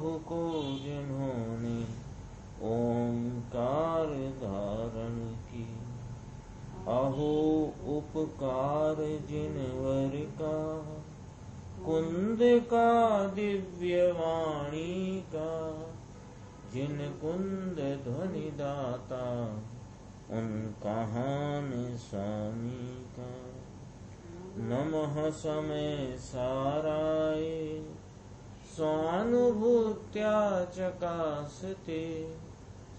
प्रभु को जिन्होंने ओंकार धारण की, अहो उपकार जिनवर का, कुंद का दिव्य वाणी का, जिन कुंद ध्वनि दाता, उन कहान स्वामी का। नमः समय साराय, स्वानुभूत्या चकासते,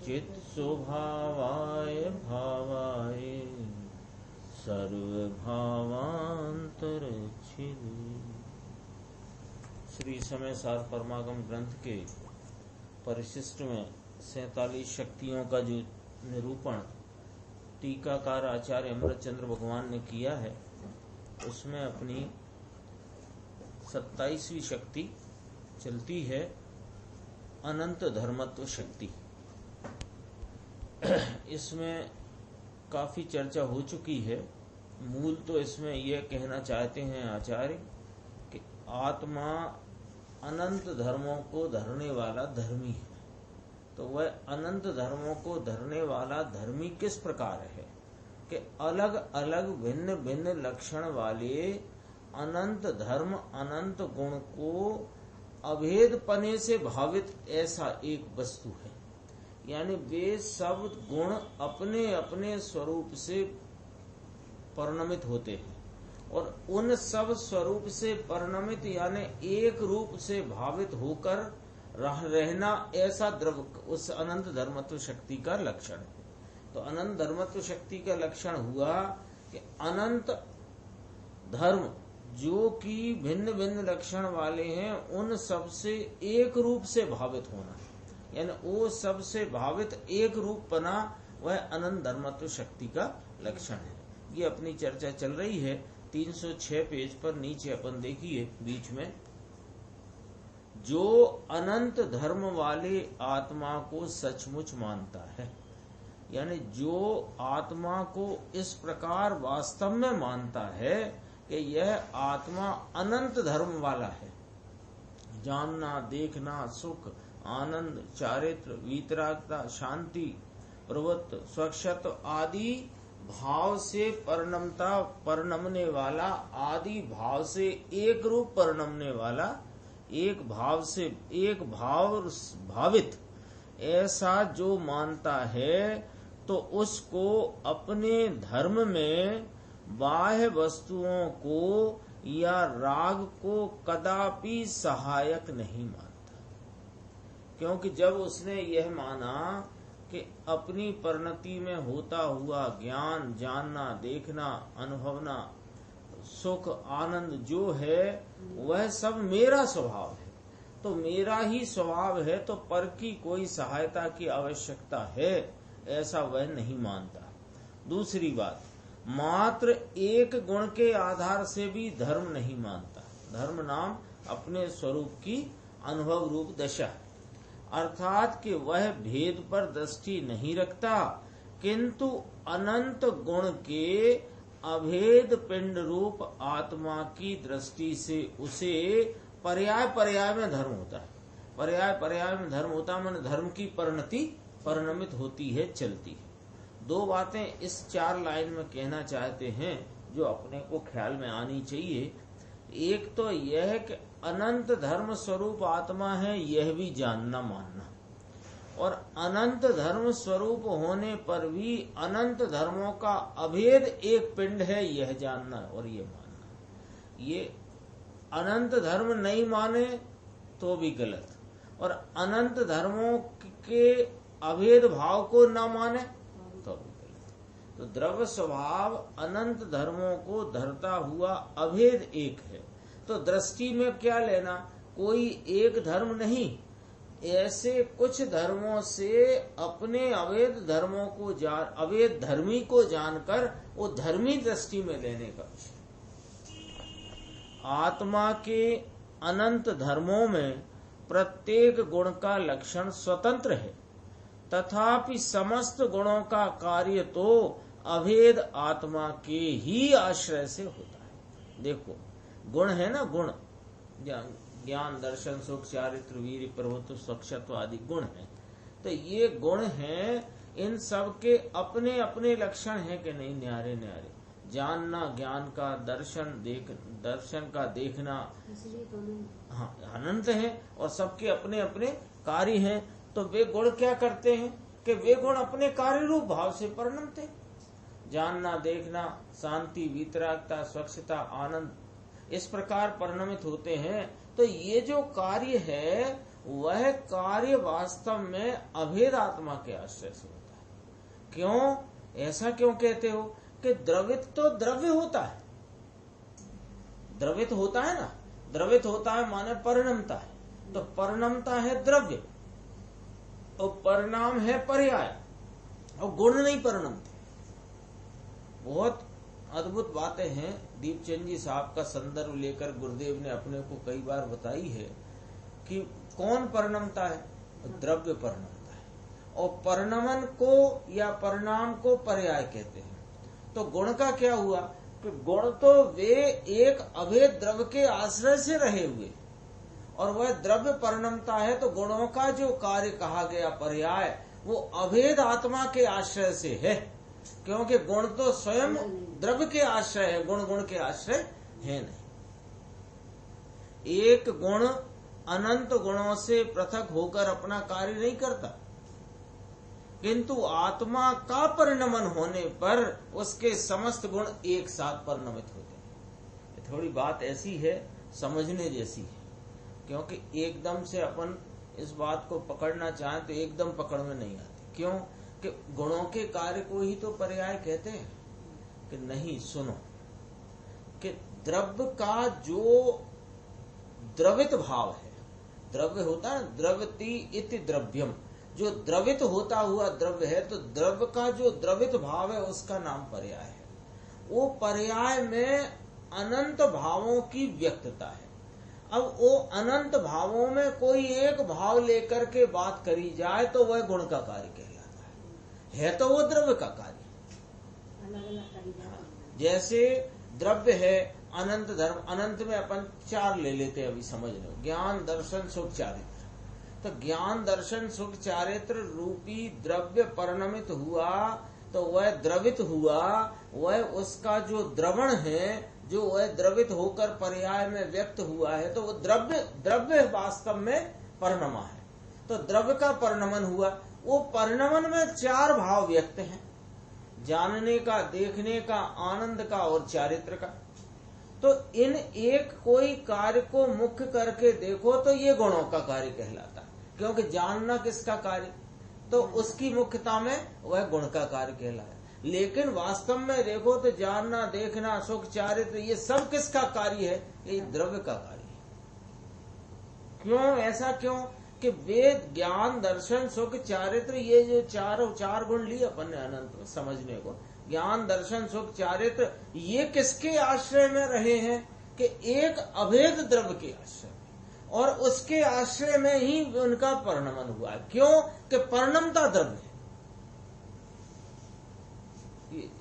चित स्वभावाय भावाय, सर्वभावांतर छिदे। श्री समय सार परमागम ग्रंथ के परिशिष्ट में 47 शक्तियों का जो निरूपण टीकाकार आचार्य अमृतचंद्र भगवान ने किया है, उसमें अपनी 27वीं शक्ति चलती है अनंत धर्मत्व शक्ति। इसमें काफी चर्चा हो चुकी है। मूल तो इसमें यह कहना चाहते हैं आचार्य कि आत्मा अनंत धर्मों को धरने वाला धर्मी है। तो वह अनंत धर्मों को धरने वाला धर्मी किस प्रकार है कि अलग अलग भिन्न भिन्न लक्षण वाले अनंत धर्म अनंत गुण को अभेद पने से भावित ऐसा एक वस्तु है। यानी वे सब गुण अपने अपने स्वरूप से परिणमित होते हैं और उन सब स्वरूप से परिणमित यानी एक रूप से भावित होकर रहना ऐसा द्रव्य उस अनंत धर्मत्व शक्ति का लक्षण है। तो अनंत धर्मत्व शक्ति का लक्षण हुआ कि अनंत धर्म जो कि भिन्न भिन्न लक्षण वाले हैं उन सब से एक रूप से भावित होना, यानी वो सबसे भावित एक रूप बना, वह अनंत धर्मत्व शक्ति का लक्षण है। ये अपनी चर्चा चल रही है 306 पेज पर। नीचे अपन देखिए बीच में, जो अनंत धर्म वाले आत्मा को सचमुच मानता है, यानी जो आत्मा को इस प्रकार वास्तव में मानता है कि यह आत्मा अनंत धर्म वाला है, जानना देखना सुख आनंद चारित्र वीतरागता शांति प्रवृत्त स्वच्छत्व आदि भाव से परिणमने वाला, आदि भाव से एक रूप परिणमने वाला, एक भाव से एक भावित ऐसा जो मानता है, तो उसको अपने धर्म में बाह्य वस्तुओं को या राग को कदापि सहायक नहीं मानता। क्योंकि जब उसने यह माना कि अपनी परिणति में होता हुआ ज्ञान जानना देखना अनुभवना सुख आनंद जो है वह सब मेरा स्वभाव है, तो मेरा ही स्वभाव है, तो पर की कोई सहायता की आवश्यकता है ऐसा वह नहीं मानता। दूसरी बात, मात्र एक गुण के आधार से भी धर्म नहीं मानता। धर्म नाम अपने स्वरूप की अनुभव रूप दशा है, अर्थात कि वह भेद पर दृष्टि नहीं रखता, किंतु अनंत गुण के अभेद पिंड रूप आत्मा की दृष्टि से उसे पर्याय पर्याय में धर्म होता है। पर्याय पर्याय में धर्म होता है, माने धर्म की परिणति परिणमित होती है, चलती है। दो बातें इस 4 लाइन में कहना चाहते हैं जो अपने को ख्याल में आनी चाहिए। एक तो यह कि अनंत धर्म स्वरूप आत्मा है, यह भी जानना मानना, और अनंत धर्म स्वरूप होने पर भी अनंत धर्मों का अभेद एक पिंड है, यह जानना और ये मानना। ये अनंत धर्म नहीं माने तो भी गलत, और अनंत धर्मों के अभेद भाव को न माने तो भी गलत। तो द्रव्य स्वभाव अनंत धर्मों को धरता हुआ अभेद एक है। तो दृष्टि में क्या लेना, कोई एक धर्म नहीं, ऐसे कुछ धर्मों से अपने अवैध धर्मों को अवैध धर्मी को जानकर वो धर्मी दृष्टि में लेने का। आत्मा के अनंत धर्मों में प्रत्येक गुण का लक्षण स्वतंत्र है, तथापि समस्त गुणों का कार्य तो अभेद आत्मा के ही आश्रय से होता है। देखो गुण है ना, गुण ज्ञान, दर्शन, सुख, चारित्र, वीर्य, प्रभुत्व, स्वच्छत्व आदि गुण हैं। तो ये गुण हैं, इन सब के अपने अपने लक्षण हैं कि नहीं, न्यारे न्यारे। जानना ज्ञान का, दर्शन का देखना हाँ अनंत है, और सबके अपने अपने कार्य हैं। तो वे गुण क्या करते हैं कि वे गुण अपने कार्य रूप भाव से परिणमत हैं। जानना, देखना, शांति, वीतरागता, स्वच्छता, आनंद, इस प्रकार परिणमित होते हैं। तो ये जो कार्य है वह कार्य वास्तव में अभेद आत्मा के आश्रय से होता है। क्यों, ऐसा क्यों कहते हो कि द्रवित तो द्रव्य होता है, द्रवित होता है ना, द्रवित होता है माने परिणमता है। तो परिणमता है द्रव्य, और परिणाम है पर्याय, और गुण नहीं परिणमते। बहुत अद्भुत बातें हैं। दीपचंद जी साहब का संदर्भ लेकर गुरुदेव ने अपने को कई बार बताई है कि कौन परिणमता है, द्रव्य परिणमता है, और परिणमन को या परिणाम को पर्याय कहते हैं। तो गुण का क्या हुआ कि गुण तो वे एक अभेद द्रव्य के आश्रय से रहे हुए, और वह द्रव्य परिणमता है। तो गुणों का जो कार्य कहा गया पर्याय, वो अभेद आत्मा के आश्रय से है, क्योंकि गुण तो स्वयं द्रव्य के आश्रय है, गुण गुण के आश्रय है नहीं। एक गुण अनंत गुणों से पृथक होकर अपना कार्य नहीं करता, किंतु आत्मा का परिणमन होने पर उसके समस्त गुण एक साथ परिणमित होते हैं। थोड़ी बात ऐसी है, समझने जैसी है, क्योंकि एकदम से अपन इस बात को पकड़ना चाहें तो एकदम पकड़ में नहीं आती। क्यों कि गुणों के कार्य को ही तो पर्याय कहते हैं कि नहीं। सुनो कि द्रव्य का जो द्रवित भाव है, द्रव्य होता है, द्रवति इति द्रव्यम, जो द्रवित होता हुआ द्रव्य है, तो द्रव्य का जो द्रवित भाव है उसका नाम पर्याय है। वो पर्याय में अनंत भावों की व्यक्तता है। अब वो अनंत भावों में कोई एक भाव लेकर के बात करी जाए तो वह गुण का कार्य कहलाता है तो वो द्रव्य का कार्य। जैसे द्रव्य है अनंत धर्म, अनंत में अपन चार ले लेते हैं अभी समझ लो, ज्ञान, दर्शन, सुख, चारित्र। तो ज्ञान, दर्शन, सुख, चारित्र रूपी द्रव्य परिणमित हुआ तो वह द्रवित हुआ, वह उसका जो द्रवण है, जो वह द्रवित होकर पर्याय में व्यक्त हुआ है, तो वो द्रव्य वास्तव में परिणमा है। तो द्रव्य का परिणमन हुआ, वो परिणमन में चार भाव व्यक्त हैं, जानने का, देखने का, आनंद का और चारित्र का। तो इन एक कोई कार्य को मुख्य करके देखो तो ये गुणों का कार्य कहलाता है, क्योंकि जानना किसका कार्य, तो उसकी मुख्यता में वह गुण का कार्य कहलाया। लेकिन वास्तव में देखो तो जानना, देखना, सुख, चारित्र, ये सब किसका कार्य है, ये द्रव्य का कार्य है। क्यों, ऐसा क्यों कि वेद, ज्ञान, दर्शन, सुख, चारित्र, ये जो चार गुण लिए अपन ने अनंत में समझने को, ज्ञान, दर्शन, सुख, चारित्र, ये किसके आश्रय में रहे हैं कि एक अभेद द्रव्य के आश्रय में, और उसके आश्रय में ही उनका परिणमन हुआ। क्यों कि परिणमता द्रव्य है।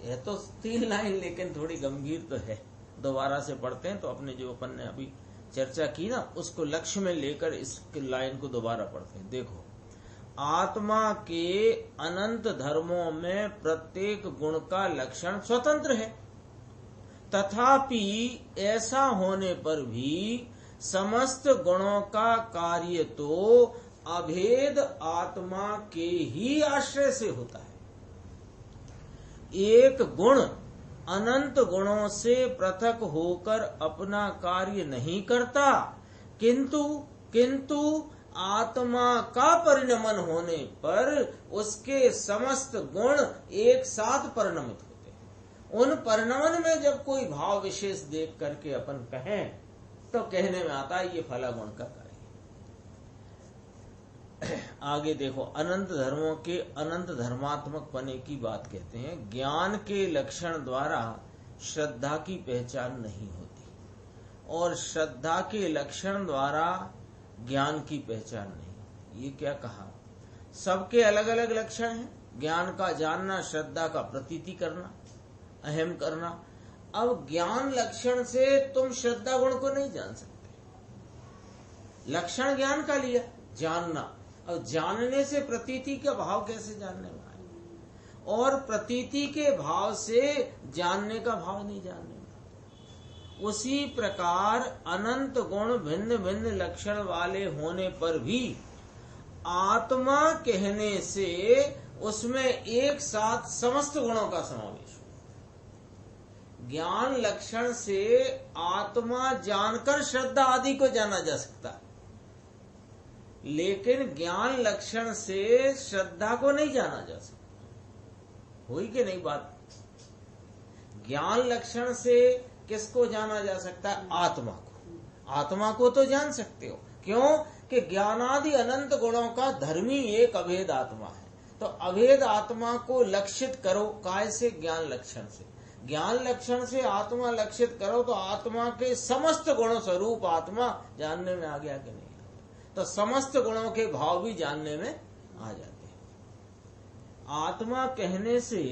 ये तो 3 लाइन लेकिन थोड़ी गंभीर तो है, दोबारा से पढ़ते हैं तो अपने जो अपन ने अभी चर्चा की ना उसको लक्ष्य में लेकर इस लाइन को दोबारा पढ़ते हैं। देखो, आत्मा के अनंत धर्मों में प्रत्येक गुण का लक्षण स्वतंत्र है, तथापि ऐसा होने पर भी समस्त गुणों का कार्य तो अभेद आत्मा के ही आश्रय से होता है। एक गुण अनंत गुणों से पृथक होकर अपना कार्य नहीं करता, किंतु आत्मा का परिणमन होने पर उसके समस्त गुण एक साथ परिणमित होते हैं। उन परिणमन में जब कोई भाव विशेष देख करके अपन कहें तो कहने में आता है ये फला गुण का कार्य। आगे देखो, अनंत धर्मों के अनंत धर्मात्मक पने की बात कहते हैं। ज्ञान के लक्षण द्वारा श्रद्धा की पहचान नहीं होती, और श्रद्धा के लक्षण द्वारा ज्ञान की पहचान नहीं। ये क्या कहा, सबके अलग अलग लक्षण हैं। ज्ञान का जानना, श्रद्धा का प्रतीति करना, अहम करना। अब ज्ञान लक्षण से तुम श्रद्धा गुण को नहीं जान सकते, लक्षण ज्ञान का लिया, जानना। अब जानने से प्रतीति का भाव कैसे जानने में आए, और प्रतीति के भाव से जानने का भाव नहीं जानने में। उसी प्रकार अनंत गुण भिन्न भिन्न लक्षण वाले होने पर भी आत्मा कहने से उसमें एक साथ समस्त गुणों का समावेश हो। ज्ञान लक्षण से आत्मा जानकर श्रद्धा आदि को जाना जा सकता है, लेकिन ज्ञान लक्षण से श्रद्धा को नहीं जाना जा सकता। हुई कि नहीं बात? ज्ञान लक्षण से किसको जाना जा सकता है? आत्मा को। आत्मा को तो जान सकते हो, क्यों कि ज्ञानादि अनंत गुणों का धर्मी एक अभेद आत्मा है। तो अभेद आत्मा को लक्षित करो, काय से? ज्ञान लक्षण से। ज्ञान लक्षण से आत्मा लक्षित करो तो आत्मा के समस्त गुण स्वरूप आत्मा जानने में आ गया कि नहीं? तो समस्त गुणों के भाव भी जानने में आ जाते हैं। आत्मा कहने से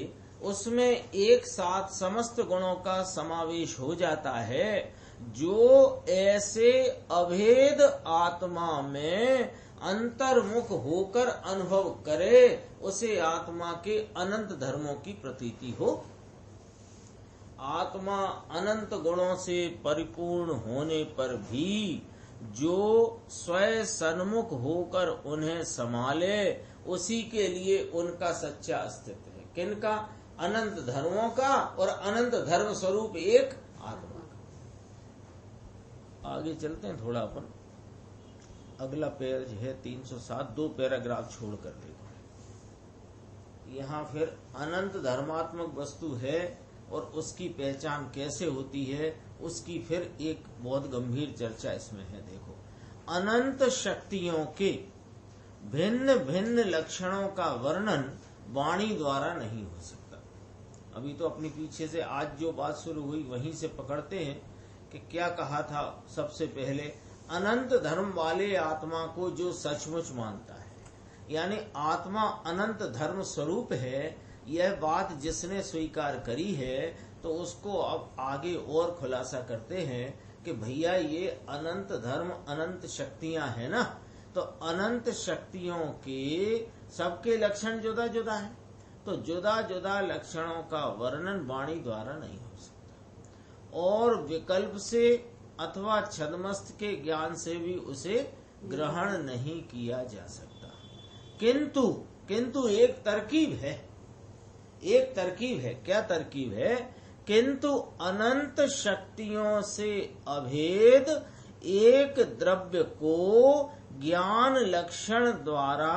उसमें एक साथ समस्त गुणों का समावेश हो जाता है। जो ऐसे अभेद आत्मा में अंतर्मुख होकर अनुभव करे, उसे आत्मा के अनंत धर्मों की प्रतीति हो। आत्मा अनंत गुणों से परिपूर्ण होने पर भी जो स्वयं सन्मुख होकर उन्हें संभाले, उसी के लिए उनका सच्चा अस्तित्व है। किनका? अनंत धर्मों का, और अनंत धर्म स्वरूप एक आत्मा का। आगे चलते हैं थोड़ा अपन। अगला पेज है 307, 2 पैराग्राफ छोड़कर देखो। यहाँ फिर अनंत धर्मात्मक वस्तु है और उसकी पहचान कैसे होती है, उसकी फिर एक बहुत गंभीर चर्चा इसमें है। देखो, अनंत शक्तियों के भिन्न भिन्न लक्षणों का वर्णन वाणी द्वारा नहीं हो सकता। अभी तो अपनी पीछे से आज जो बात शुरू हुई वहीं से पकड़ते हैं कि क्या कहा था। सबसे पहले अनंत धर्म वाले आत्मा को जो सचमुच मानता है, यानी आत्मा अनंत धर्म स्वरूप है, यह बात जिसने स्वीकार करी है, तो उसको अब आगे और खुलासा करते हैं कि भैया ये अनंत धर्म अनंत शक्तियां हैं ना, तो अनंत शक्तियों के सबके लक्षण जुदा जुदा है, तो जुदा जुदा लक्षणों का वर्णन वाणी द्वारा नहीं हो सकता, और विकल्प से अथवा छद्मस्त के ज्ञान से भी उसे ग्रहण नहीं किया जा सकता। किंतु एक तरकीब है, एक तरकीब है। क्या तरकीब है? किंतु अनंत शक्तियों से अभेद एक द्रव्य को ज्ञान लक्षण द्वारा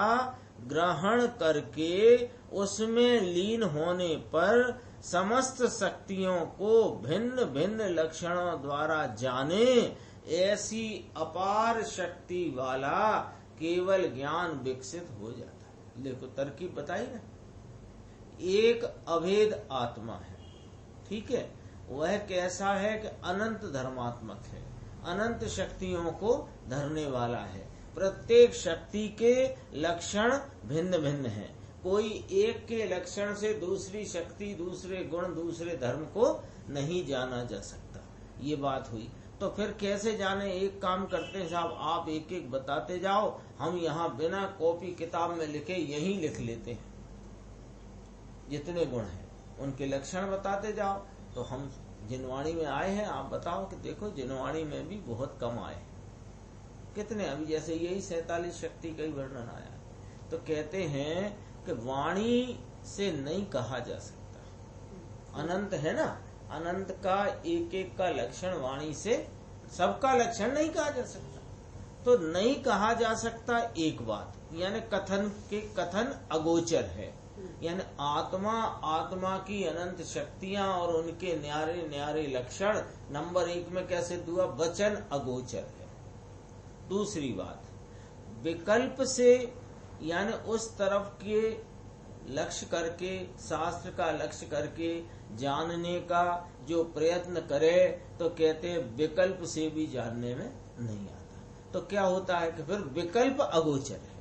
ग्रहण करके उसमें लीन होने पर समस्त शक्तियों को भिन्न भिन्न लक्षणों द्वारा जाने, ऐसी अपार शक्ति वाला केवल ज्ञान विकसित हो जाता है। देखो तरकीब बताई ना। एक अभेद आत्मा है, ठीक है, वह कैसा है कि अनंत धर्मात्मक है, अनंत शक्तियों को धरने वाला है। प्रत्येक शक्ति के लक्षण भिन्न भिन्न हैं। कोई एक के लक्षण से दूसरी शक्ति, दूसरे गुण, दूसरे धर्म को नहीं जाना जा सकता। ये बात हुई। तो फिर कैसे जाने? एक काम करते हैं साहब, आप एक एक बताते जाओ, हम यहाँ बिना कॉपी किताब में लिखे यहीं लिख लेते हैं। जितने गुण हैं उनके लक्षण बताते जाओ। तो हम जिनवाणी में आए हैं, आप बताओ कि देखो जिनवाणी में भी बहुत कम आए। कितने? अभी जैसे यही 47 शक्ति का ही वर्णन आया। तो कहते हैं कि वाणी से नहीं कहा जा सकता। अनंत है ना, अनंत का एक एक का लक्षण वाणी से सबका लक्षण नहीं कहा जा सकता। तो नहीं कहा जा सकता एक बात, यानी कथन अगोचर है। यानी आत्मा की अनंत शक्तियां और उनके न्यारे न्यारे लक्षण नंबर 1 में कैसे हुआ? वचन अगोचर है। दूसरी बात, विकल्प से यानी उस तरफ के लक्ष्य करके, शास्त्र का लक्ष्य करके जानने का जो प्रयत्न करे, तो कहते हैं विकल्प से भी जानने में नहीं आता। तो क्या होता है कि फिर विकल्प अगोचर है,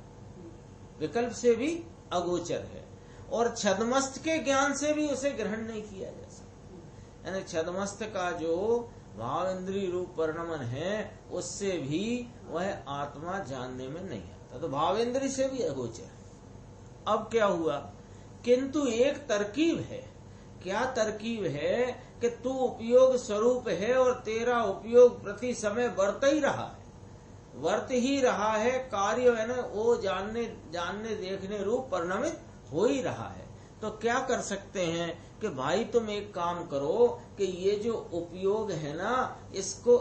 विकल्प से भी अगोचर है। और छद्मस्त के ज्ञान से भी उसे ग्रहण नहीं किया जा सकता। यानी छद्मस्त का जो भाव इंद्रिय रूप परिणमन है उससे भी वह आत्मा जानने में नहीं आता, तो भाव इंद्रिय से भी अगोचर है। अब क्या हुआ, किंतु एक तरकीब है। क्या तरकीब है कि तू उपयोग स्वरूप है और तेरा उपयोग प्रति समय वर्त ही रहा है, वर्त ही रहा है, कार्य है ना वो जानने देखने रूप परिणमित हो ही रहा है। तो क्या कर सकते हैं कि भाई तुम एक काम करो कि ये जो उपयोग है ना इसको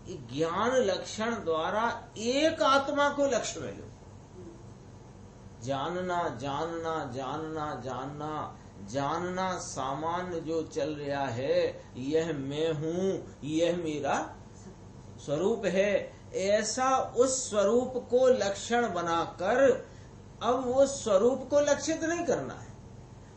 ज्ञान लक्षण द्वारा एक आत्मा को लक्ष्य में लो। जानना जानना जानना जानना जानना सामान्य जो चल रहा है, यह मैं हूँ, यह मेरा स्वरूप है, ऐसा उस स्वरूप को लक्षण बनाकर अब वो स्वरूप को लक्षित नहीं करना है,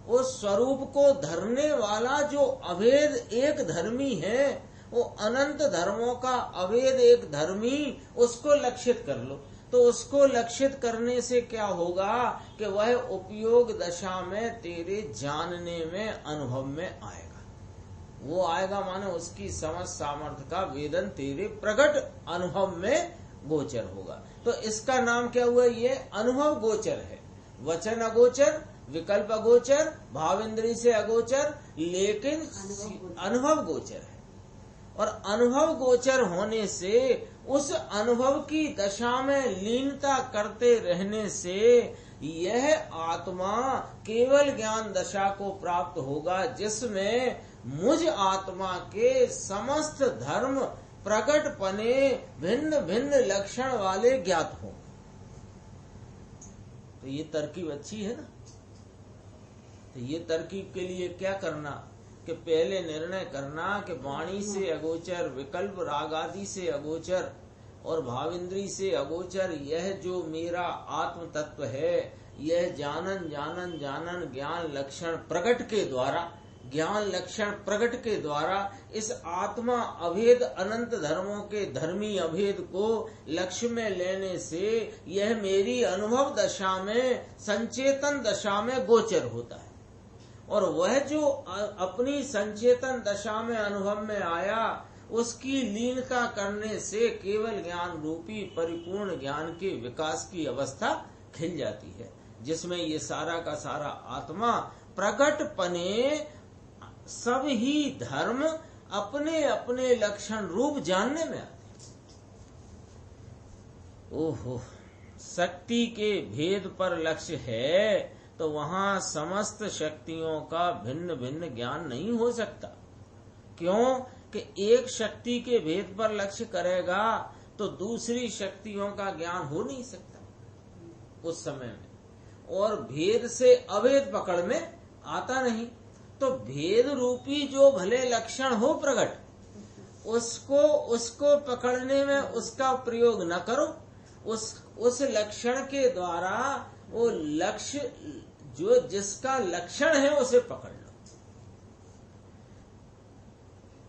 उस स्वरूप को धरने वाला जो अभेद एक धर्मी है, वो अनंत धर्मों का अभेद एक धर्मी, उसको लक्षित कर लो। तो उसको लक्षित करने से क्या होगा कि वह उपयोग दशा में तेरे जानने में अनुभव में आएगा। वो आएगा माने उसकी समझ सामर्थ्य का वेदन तेरे प्रकट अनुभव में गोचर होगा। तो इसका नाम क्या हुआ, ये अनुभव गोचर है। वचन अगोचर, विकल्प अगोचर, भाव इंद्रिय से अगोचर, लेकिन अनुभव गोचर है। और अनुभव गोचर होने से उस अनुभव की दशा में लीनता करते रहने से यह आत्मा केवल ज्ञान दशा को प्राप्त होगा जिसमें मुझ आत्मा के समस्त धर्म प्रकट पने भिन्न भिन्न लक्षण वाले ज्ञात हों। तो ये तरकीब अच्छी है ना। तो ये तरकीब के लिए क्या करना कि पहले निर्णय करना कि वाणी से अगोचर, विकल्प राग आदि से अगोचर और भाव इंद्रिय से अगोचर यह जो मेरा आत्म तत्व है, यह जानन जानन जानन ज्ञान लक्षण प्रकट के द्वारा, ज्ञान लक्षण प्रकट के द्वारा इस आत्मा अभेद अनंत धर्मों के धर्मी अभेद को लक्ष्य में लेने से यह मेरी अनुभव दशा में, संचेतन दशा में गोचर होता है। और वह जो अपनी संचेतन दशा में अनुभव में आया, उसकी लीनता करने से केवल ज्ञान रूपी परिपूर्ण ज्ञान के विकास की अवस्था खिल जाती है, जिसमें ये सारा का सारा आत्मा प्रकट पने सब ही धर्म अपने अपने लक्षण रूप जानने में आते। ओहो, शक्ति के भेद पर लक्ष्य है तो वहां समस्त शक्तियों का भिन्न भिन्न ज्ञान नहीं हो सकता। क्यों कि एक शक्ति के भेद पर लक्ष्य करेगा तो दूसरी शक्तियों का ज्ञान हो नहीं सकता उस समय में, और भेद से अभेद पकड़ में आता नहीं। तो भेद रूपी जो भले लक्षण हो प्रकट, उसको पकड़ने में उसका प्रयोग न करो। उस लक्षण के द्वारा वो लक्ष्य जो जिसका लक्षण है उसे पकड़ लो।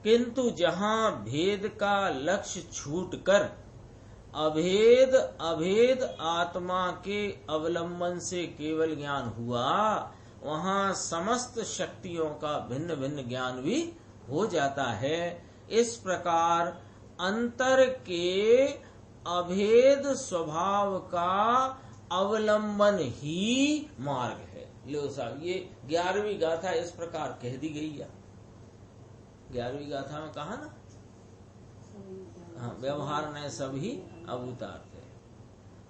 किंतु जहां भेद का लक्ष्य छूटकर अभेद अभेद आत्मा के अवलंबन से केवल ज्ञान हुआ, वहां समस्त शक्तियों का भिन्न भिन्न ज्ञान भी हो जाता है। इस प्रकार अंतर के अभेद स्वभाव का अवलंबन ही मार्ग है। लो साहब, ये 11वीं गाथा इस प्रकार कह दी गई है। 11वीं गाथा में कहा ना, हाँ, व्यवहार ने सभी अभूतार्थ है।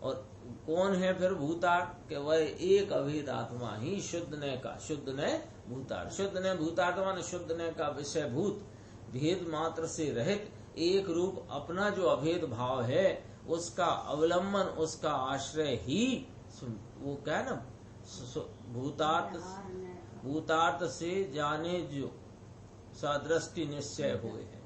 और कौन है फिर भूतार्थ? कि वह एक अभेद आत्मा ही शुद्ध ने का, शुद्ध ने भूतार्थ, शुद्ध ने भूतार्थ माने शुद्ध ने का विषय भूत, भेद मात्र से रहित एक रूप अपना जो अभेद भाव है उसका अवलंबन, उसका आश्रय ही वो क्या है ना, भूतार्थ से जाने जो सदृष्टि निश्चय हुए है।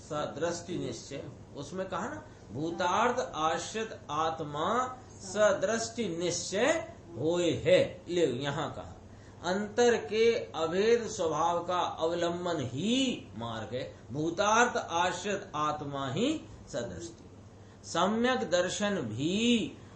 सदृष्टि निश्चय, उसमें कहा ना भूतार्थ आश्रित आत्मा सदृष्टि निश्चय होए है। ले यहाँ कहा अंतर के अभेद स्वभाव का अवलंबन ही मार्ग है। भूतार्थ आश्रित आत्मा ही सदृष्टि। सम्यक दर्शन भी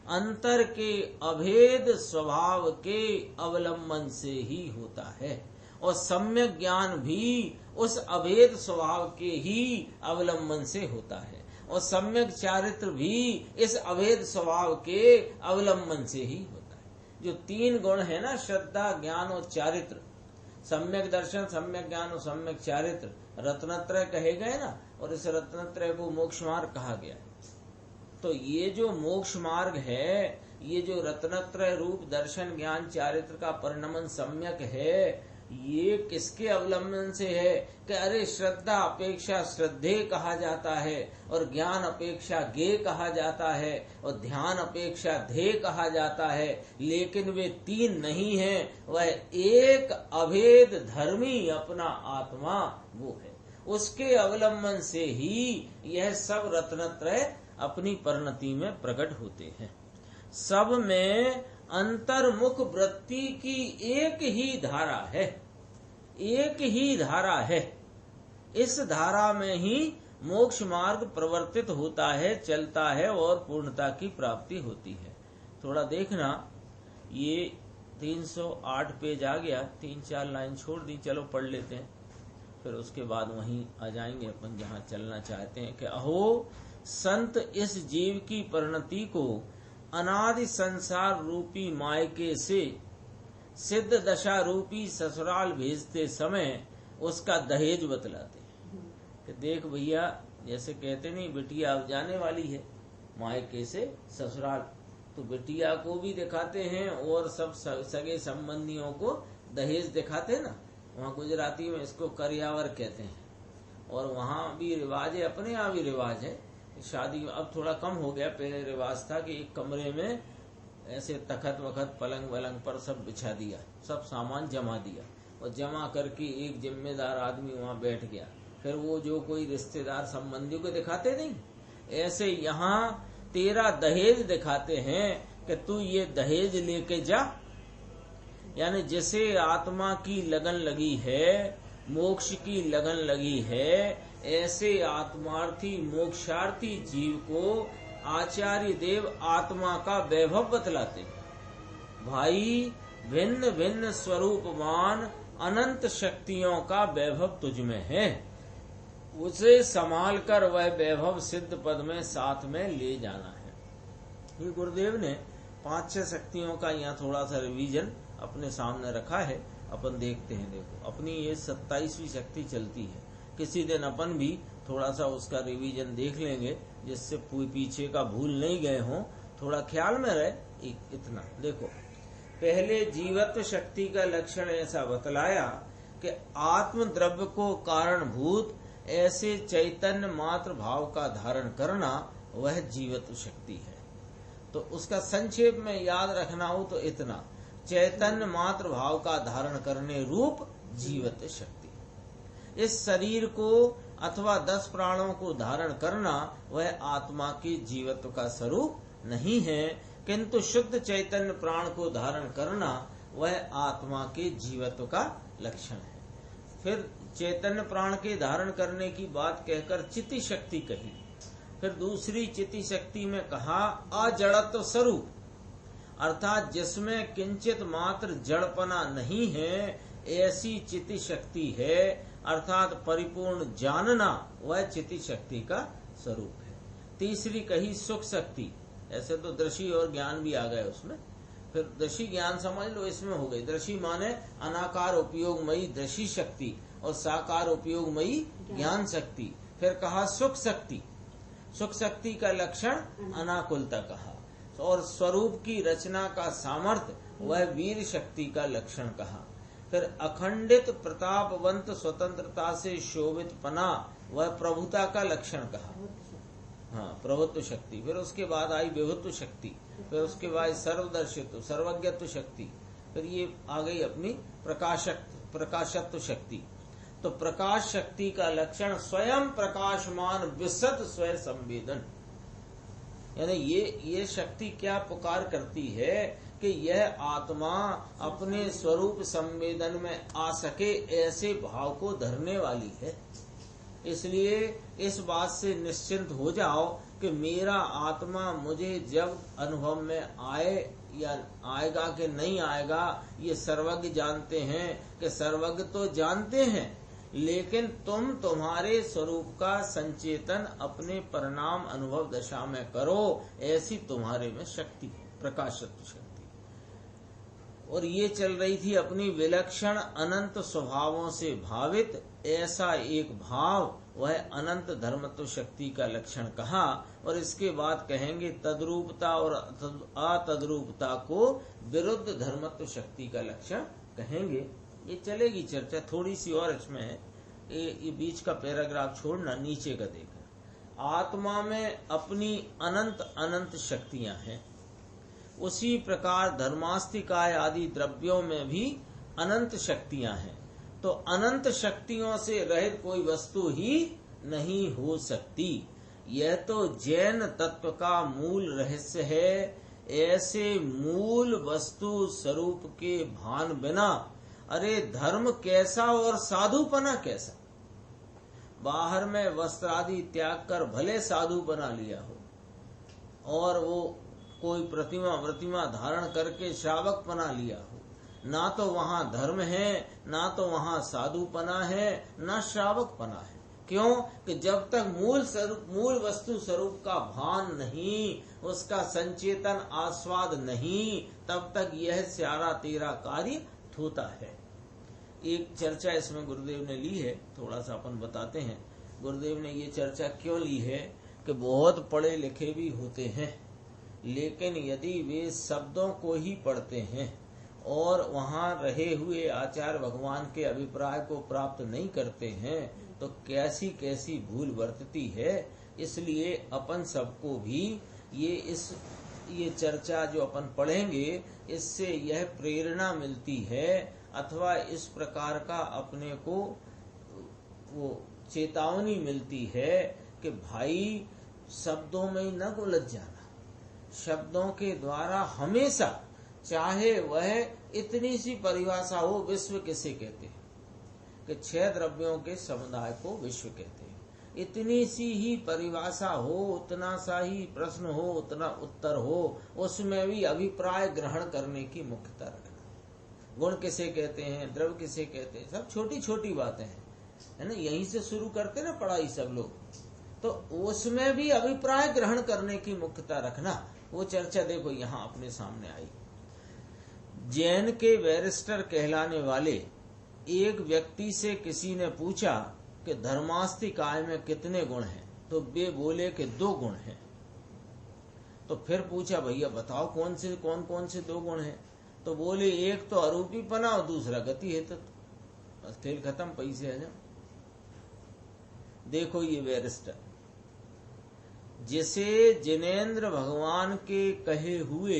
अंतर के अभेद स्वभाव के अवलंबन से ही होता है, और सम्यक ज्ञान भी उस अभेद स्वभाव के ही अवलंबन से होता है, और सम्यक चारित्र भी इस अभेद स्वभाव के अवलंबन से ही होता है। जो तीन गुण है ना, श्रद्धा, ज्ञान और चारित्र, सम्यक दर्शन, सम्यक ज्ञान और सम्यक चारित्र, रत्नत्रय कहे गए ना, और इस रत्नत्रय को मोक्ष मार्ग कहा गया है। तो ये जो मोक्ष मार्ग है, ये जो रत्नत्रय रूप दर्शन, ज्ञान, चारित्र का परिणमन सम्यक है, ये किसके अवलंबन से है कि अरे श्रद्धा अपेक्षा श्रद्धे कहा जाता है, और ज्ञान अपेक्षा ज्ञे कहा जाता है, और ध्यान अपेक्षा ध्येय कहा जाता है, लेकिन वे तीन नहीं हैं, वह एक अभेद धर्मी अपना आत्मा वो है। उसके अवलंबन से ही यह सब रत्नत्रय अपनी परिणति में प्रकट होते हैं। सब में अंतर्मुख वृत्ति की एक ही धारा है, एक ही धारा है। इस धारा में ही मोक्ष मार्ग प्रवर्तित होता है, चलता है, और पूर्णता की प्राप्ति होती है। थोड़ा देखना, ये 308 पेज आ गया, 3-4 लाइन छोड़ दी, चलो पढ़ लेते हैं, फिर उसके बाद वहीं आ जाएंगे अपन जहाँ चलना चाहते हैं कि अहो संत इस जीव की परिणति को अनादि संसार रूपी मायके से सिद्ध दशा रूपी ससुराल भेजते समय उसका दहेज बतलाते कि देख भैया, जैसे कहते नहीं बिटिया अब जाने वाली है मायके से ससुराल, तो बिटिया को भी दिखाते हैं और सब सगे संबंधियों को दहेज दिखाते ना। वहाँ गुजराती में इसको करियावर कहते हैं, और वहाँ भी रिवाज है, अपने यहाँ भी रिवाज है। शादी अब थोड़ा कम हो गया, पहले रिवाज था कि एक कमरे में ऐसे तखत वखत पलंग वलंग पर सब बिछा दिया, सब सामान जमा दिया, और जमा करके एक जिम्मेदार आदमी वहाँ बैठ गया, फिर वो जो कोई रिश्तेदार संबंधियों को दिखाते नहीं, ऐसे यहाँ तेरा दहेज दिखाते हैं कि तू ये दहेज लेके जा। यानी जैसे आत्मा की लगन लगी है, मोक्ष की लगन लगी है, ऐसे आत्मार्थी मोक्षार्थी जीव को आचार्य देव आत्मा का वैभव बतलाते। भाई, भिन्न भिन्न स्वरूपवान अनंत शक्तियों का वैभव तुझ में है, उसे संभाल कर वह वैभव सिद्ध पद में साथ में ले जाना है। ये गुरुदेव ने 5-6 शक्तियों का यहाँ थोड़ा सा रिवीजन अपने सामने रखा है, अपन देखते हैं। देखो, अपनी ये 27वीं शक्ति चलती है, किसी दिन अपन भी थोड़ा सा उसका रिवीजन देख लेंगे, जिससे पीछे का भूल नहीं गए हों, थोड़ा ख्याल में रहे। इतना देखो, पहले जीवत्व शक्ति का लक्षण ऐसा बतलाया कि आत्म द्रव्य को कारणभूत ऐसे चैतन्य मात्र भाव का धारण करना, वह जीवत्व शक्ति है। तो उसका संक्षेप में याद रखना हो तो इतना, चैतन्य मात्र भाव का धारण करने रूप जीवत्व शक्ति। इस शरीर को अथवा 10 प्राणों को धारण करना वह आत्मा के जीवत्व का स्वरूप नहीं है, किंतु शुद्ध चैतन्य प्राण को धारण करना वह आत्मा के जीवत्व का लक्षण है। फिर चैतन्य प्राण के धारण करने की बात कहकर चिति शक्ति कही, फिर दूसरी चिति शक्ति में कहा अजड़त्व स्वरूप, अर्थात जिसमें किंचित मात्र जड़पना नहीं है, ऐसी चिति शक्ति है, अर्थात परिपूर्ण जानना वह चिति शक्ति का स्वरूप है। तीसरी कही सुख शक्ति, ऐसे तो दृष्टि और ज्ञान भी आ गए उसमें, फिर दृष्टि ज्ञान समझ लो इसमें हो गई। दृष्टि माने अनाकार उपयोगमयी दृष्टि शक्ति और साकार उपयोगमयी ज्ञान शक्ति। फिर कहा सुख शक्ति, सुख शक्ति का लक्षण अनाकुलता कहा, और स्वरूप की रचना का सामर्थ्य वह वीर शक्ति का लक्षण कहा। फिर अखंडित प्रतापवंत स्वतंत्रता से शोभित पना वह प्रभुता का लक्षण कहा, हाँ प्रभुत्व शक्ति। फिर उसके बाद आई विभुत्व शक्ति, फिर उसके बाद सर्वदर्शित्व सर्वज्ञत्व शक्ति, फिर ये आ गई अपनी प्रकाशत्व शक्ति। तो प्रकाश शक्ति का लक्षण स्वयं प्रकाशमान विशद स्वयं संवेदन, यानी ये शक्ति क्या पुकार करती है कि यह आत्मा अपने स्वरूप संवेदन में आ सके, ऐसे भाव को धरने वाली है। इसलिए इस बात से निश्चिंत हो जाओ कि मेरा आत्मा मुझे जब अनुभव में आए या आएगा कि नहीं आएगा, ये सर्वज्ञ जानते हैं कि सर्वज्ञ तो जानते हैं, लेकिन तुम तुम्हारे स्वरूप का संचेतन अपने परिणाम अनुभव दशा में करो, ऐसी तुम्हारे में शक्ति, प्रकाशत्व शक्ति। और ये चल रही थी अपनी विलक्षण अनंत स्वभावों से भावित ऐसा एक भाव, वह अनंत धर्मत्व शक्ति का लक्षण कहा। और इसके बाद कहेंगे तद्रूपता और अतद्रूपता को विरुद्ध धर्मत्व शक्ति का लक्षण कहेंगे। ये चलेगी चर्चा, थोड़ी सी और इसमें है, ये बीच का पैराग्राफ छोड़ना, नीचे का देखना। आत्मा में अपनी अनंत अनंत शक्तियां हैं, उसी प्रकार धर्मास्तिकाय आदि द्रव्यों में भी अनंत शक्तियां हैं। तो अनंत शक्तियों से रहित कोई वस्तु ही नहीं हो सकती। यह तो जैन तत्व का मूल रहस्य है। ऐसे मूल वस्तु स्वरूप के भान बिना अरे धर्म कैसा और साधुपना कैसा। बाहर में वस्त्र आदि त्याग कर भले साधु बना लिया हो, और वो कोई प्रतिमा धारण करके श्रावक बना लिया हो, ना तो वहाँ धर्म है, ना तो वहाँ साधुपना है, ना श्रावकपना है। क्यों? कि जब तक मूल वस्तु स्वरूप का भान नहीं, उसका संचेतन आस्वाद नहीं, तब तक यह सारा तेरा कार्य होता है। एक चर्चा इसमें गुरुदेव ने ली है, थोड़ा सा अपन बताते हैं। गुरुदेव ने ये चर्चा क्यों ली है कि बहुत पढ़े लिखे भी होते हैं, लेकिन यदि वे शब्दों को ही पढ़ते हैं और वहाँ रहे हुए आचार्य भगवान के अभिप्राय को प्राप्त नहीं करते हैं, तो कैसी कैसी भूल बरतती है। इसलिए अपन सबको भी ये चर्चा जो अपन पढ़ेंगे, इससे यह प्रेरणा मिलती है, अथवा इस प्रकार का अपने को वो चेतावनी मिलती है कि भाई शब्दों में ही न उलझ जाना। शब्दों के द्वारा हमेशा, चाहे वह इतनी सी परिभाषा हो, विश्व किसे कहते हैं कि 6 द्रव्यों के समुदाय को विश्व कहते हैं, इतनी सी ही परिभाषा हो, उतना सा ही प्रश्न हो, उतना उत्तर हो, उसमें भी अभिप्राय ग्रहण करने की मुख्यता रखना। गुण किसे कहते हैं, द्रव्य किसे कहते हैं, सब छोटी छोटी बातें हैं, है ना। यहीं से शुरू करते ना पढ़ाई सब लोग, तो उसमें भी अभिप्राय ग्रहण करने की मुख्यता रखना। वो चर्चा देखो यहाँ अपने सामने आई। जैन के बैरिस्टर कहलाने वाले एक व्यक्ति से किसी ने पूछा कि धर्मास्तिकाय में कितने गुण हैं, तो वे बोले कि 2 गुण हैं। तो फिर पूछा भैया बताओ कौन कौन से 2 गुण हैं, तो बोले एक तो अरूपीपना और दूसरा गति है। तो बस खेल खत्म, पैसे है। देखो ये बैरिस्टर, जिसे जिनेन्द्र भगवान के कहे हुए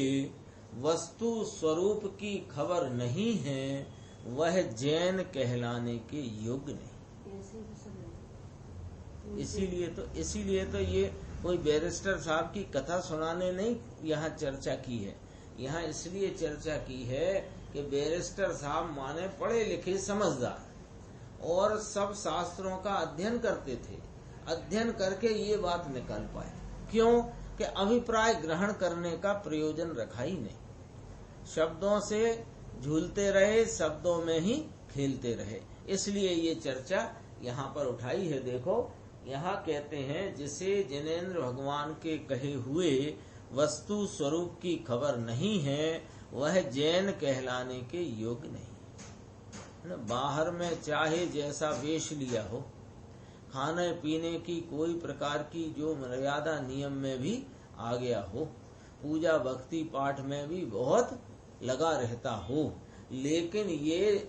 वस्तु स्वरूप की खबर नहीं है, वह जैन कहलाने के योग्य नहीं। इसीलिए तो ये कोई बैरिस्टर साहब की कथा सुनाने नहीं यहाँ चर्चा की है। यहाँ इसलिए चर्चा की है कि बैरिस्टर साहब माने पढ़े लिखे समझदार, और सब शास्त्रों का अध्ययन करते थे, अध्ययन करके ये बात निकाल पाए। क्यों? कि अभिप्राय ग्रहण करने का प्रयोजन रखा ही नहीं, शब्दों से झूलते रहे, शब्दों में ही खेलते रहे। इसलिए ये चर्चा यहाँ पर उठाई है। देखो यहाँ कहते हैं, जिसे जिनेन्द्र भगवान के कहे हुए वस्तु स्वरूप की खबर नहीं है, वह जैन कहलाने के योग्य नहीं। बाहर में चाहे जैसा वेश लिया हो, खाने पीने की कोई प्रकार की जो मर्यादा नियम में भी आ गया हो, पूजा भक्ति पाठ में भी बहुत लगा रहता हो, लेकिन ये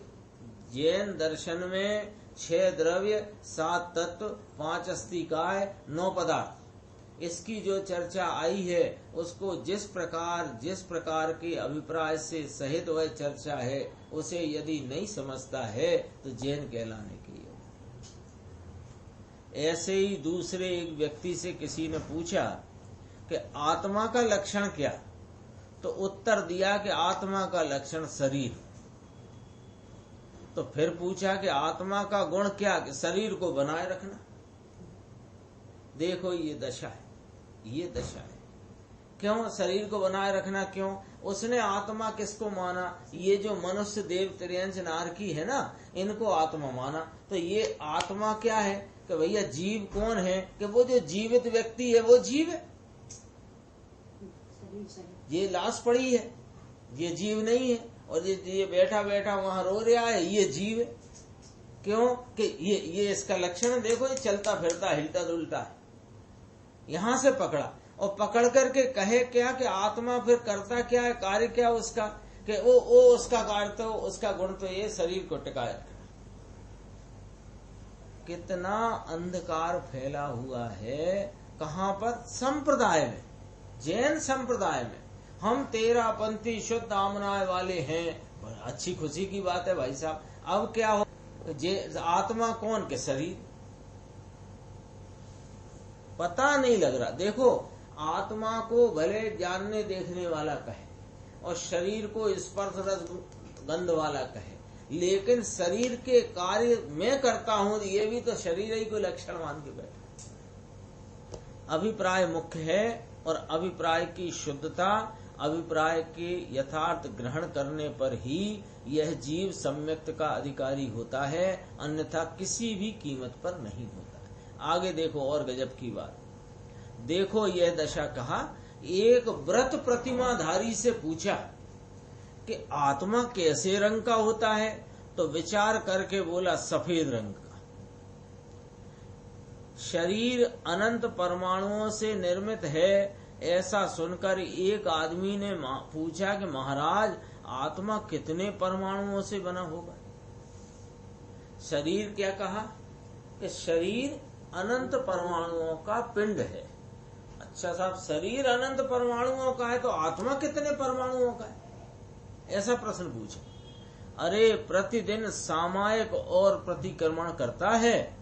जैन दर्शन में 6 द्रव्य, 7 तत्व, 5 अस्तिकाय, 9 पदार्थ, इसकी जो चर्चा आई है, उसको जिस प्रकार के अभिप्राय से सहित वह चर्चा है, उसे यदि नहीं समझता है तो जैन कहलाने के योग्य। ऐसे ही दूसरे एक व्यक्ति से किसी ने पूछा कि आत्मा का लक्षण क्या, तो उत्तर दिया कि आत्मा का लक्षण शरीर। तो फिर पूछा कि आत्मा का गुण क्या, कि शरीर को बनाए रखना। देखो ये दशा है, ये दशा है। क्यों शरीर को बनाए रखना? क्यों? उसने आत्मा किसको माना? ये जो मनुष्य देव त्रियंश नारकी है ना, इनको आत्मा माना। तो ये आत्मा क्या है कि भैया जीव कौन है? कि वो जो जीवित व्यक्ति है वो जीव है। ये लाश पड़ी है, ये जीव नहीं है। और ये बैठा बैठा वहां रो रहा है, ये जीव है। क्यों? कि ये इसका लक्षण देखो, ये चलता फिरता हिलता डुलता है। यहां से पकड़ा और पकड़ करके कहे क्या कि आत्मा फिर करता क्या है, कार्य क्या उसका? कि वो उसका कार्य तो उसका गुण तो ये शरीर को टिकाए रखना। कितना अंधकार फैला हुआ है। कहां पर? संप्रदाय में, जैन संप्रदाय में। हम 13 पंथी शुद्ध आमनाय वाले हैं, अच्छी खुशी की बात है भाई साहब। अब क्या हो? आत्मा कौन? के शरीर पता नहीं लग रहा। देखो, आत्मा को भले जानने देखने वाला कहे और शरीर को स्पर्श रस गंध वाला कहे, लेकिन शरीर के कार्य मैं करता हूं, ये भी तो शरीर ही को लक्षण मान के बैठा। अभिप्राय मुख्य है और अभिप्राय की शुद्धता, अभिप्राय के यथार्थ ग्रहण करने पर ही यह जीव सम्यक्त का अधिकारी होता है, अन्यथा किसी भी कीमत पर नहीं होता। आगे देखो और गजब की बात। देखो यह दशा कहा, एक व्रत प्रतिमाधारी से पूछा कि आत्मा कैसे रंग का होता है? तो विचार करके बोला सफेद रंग का। शरीर अनंत परमाणुओं से निर्मित है, ऐसा सुनकर एक आदमी ने पूछा कि महाराज आत्मा कितने परमाणुओं से बना होगा? शरीर क्या कहा कि शरीर अनंत परमाणुओं का पिंड है। अच्छा साहब, शरीर अनंत परमाणुओं का है तो आत्मा कितने परमाणुओं का है? ऐसा प्रश्न पूछा। अरे प्रतिदिन सामायिक और प्रतिक्रमण करता है,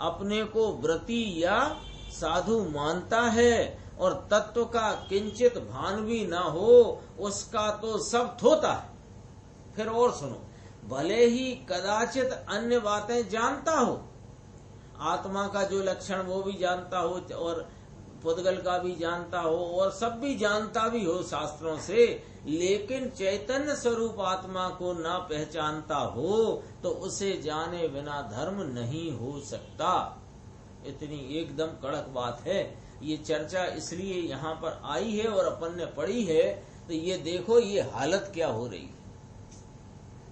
अपने को व्रती या साधु मानता है और तत्व का किंचित भान भी ना हो, उसका तो सब थोता है। फिर और सुनो, भले ही कदाचित अन्य बातें जानता हो, आत्मा का जो लक्षण वो भी जानता हो और पुद्गल का भी जानता हो और सब भी जानता भी हो शास्त्रों से, लेकिन चैतन्य स्वरूप आत्मा को ना पहचानता हो तो उसे जाने बिना धर्म नहीं हो सकता। इतनी एकदम कड़क बात है। ये चर्चा इसलिए यहाँ पर आई है और अपन ने पढ़ी है, तो ये देखो ये हालत क्या हो रही है।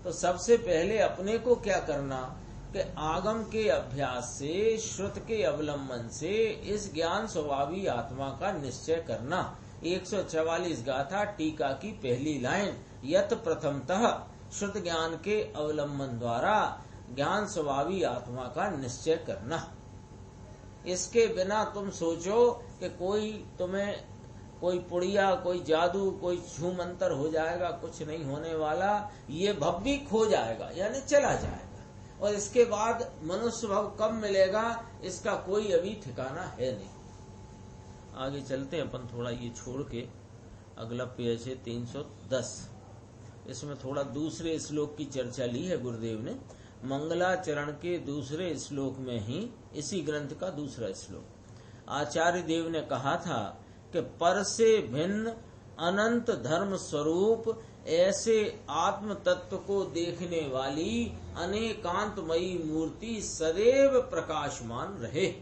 तो सबसे पहले अपने को क्या करना कि आगम के अभ्यास से, श्रुत के अवलंबन से इस ज्ञान स्वभावी आत्मा का निश्चय करना। 144 गाथा टीका की पहली लाइन, यत प्रथमतः श्रुत ज्ञान के अवलंबन द्वारा ज्ञान स्वभावी आत्मा का निश्चय करना। इसके बिना तुम सोचो कि कोई तुम्हें कोई पुड़िया, कोई जादू, कोई छू मंतर हो जाएगा, कुछ नहीं होने वाला। ये भव भी खो जाएगा, यानी चला जाएगा, और इसके बाद मनुष्य भव कब मिलेगा इसका कोई अभी ठिकाना है नहीं। आगे चलते हैं अपन थोड़ा ये छोड़ के, अगला पेज है 310। इसमें थोड़ा दूसरे श्लोक की चर्चा ली है गुरुदेव ने, मंगलाचरण के दूसरे श्लोक में ही, इसी ग्रंथ का दूसरा श्लोक। आचार्य देव ने कहा था कि पर से भिन्न अनंत धर्म स्वरूप ऐसे आत्म तत्व को देखने वाली अनेकांतमयी मूर्ति सदैव प्रकाशमान रहे।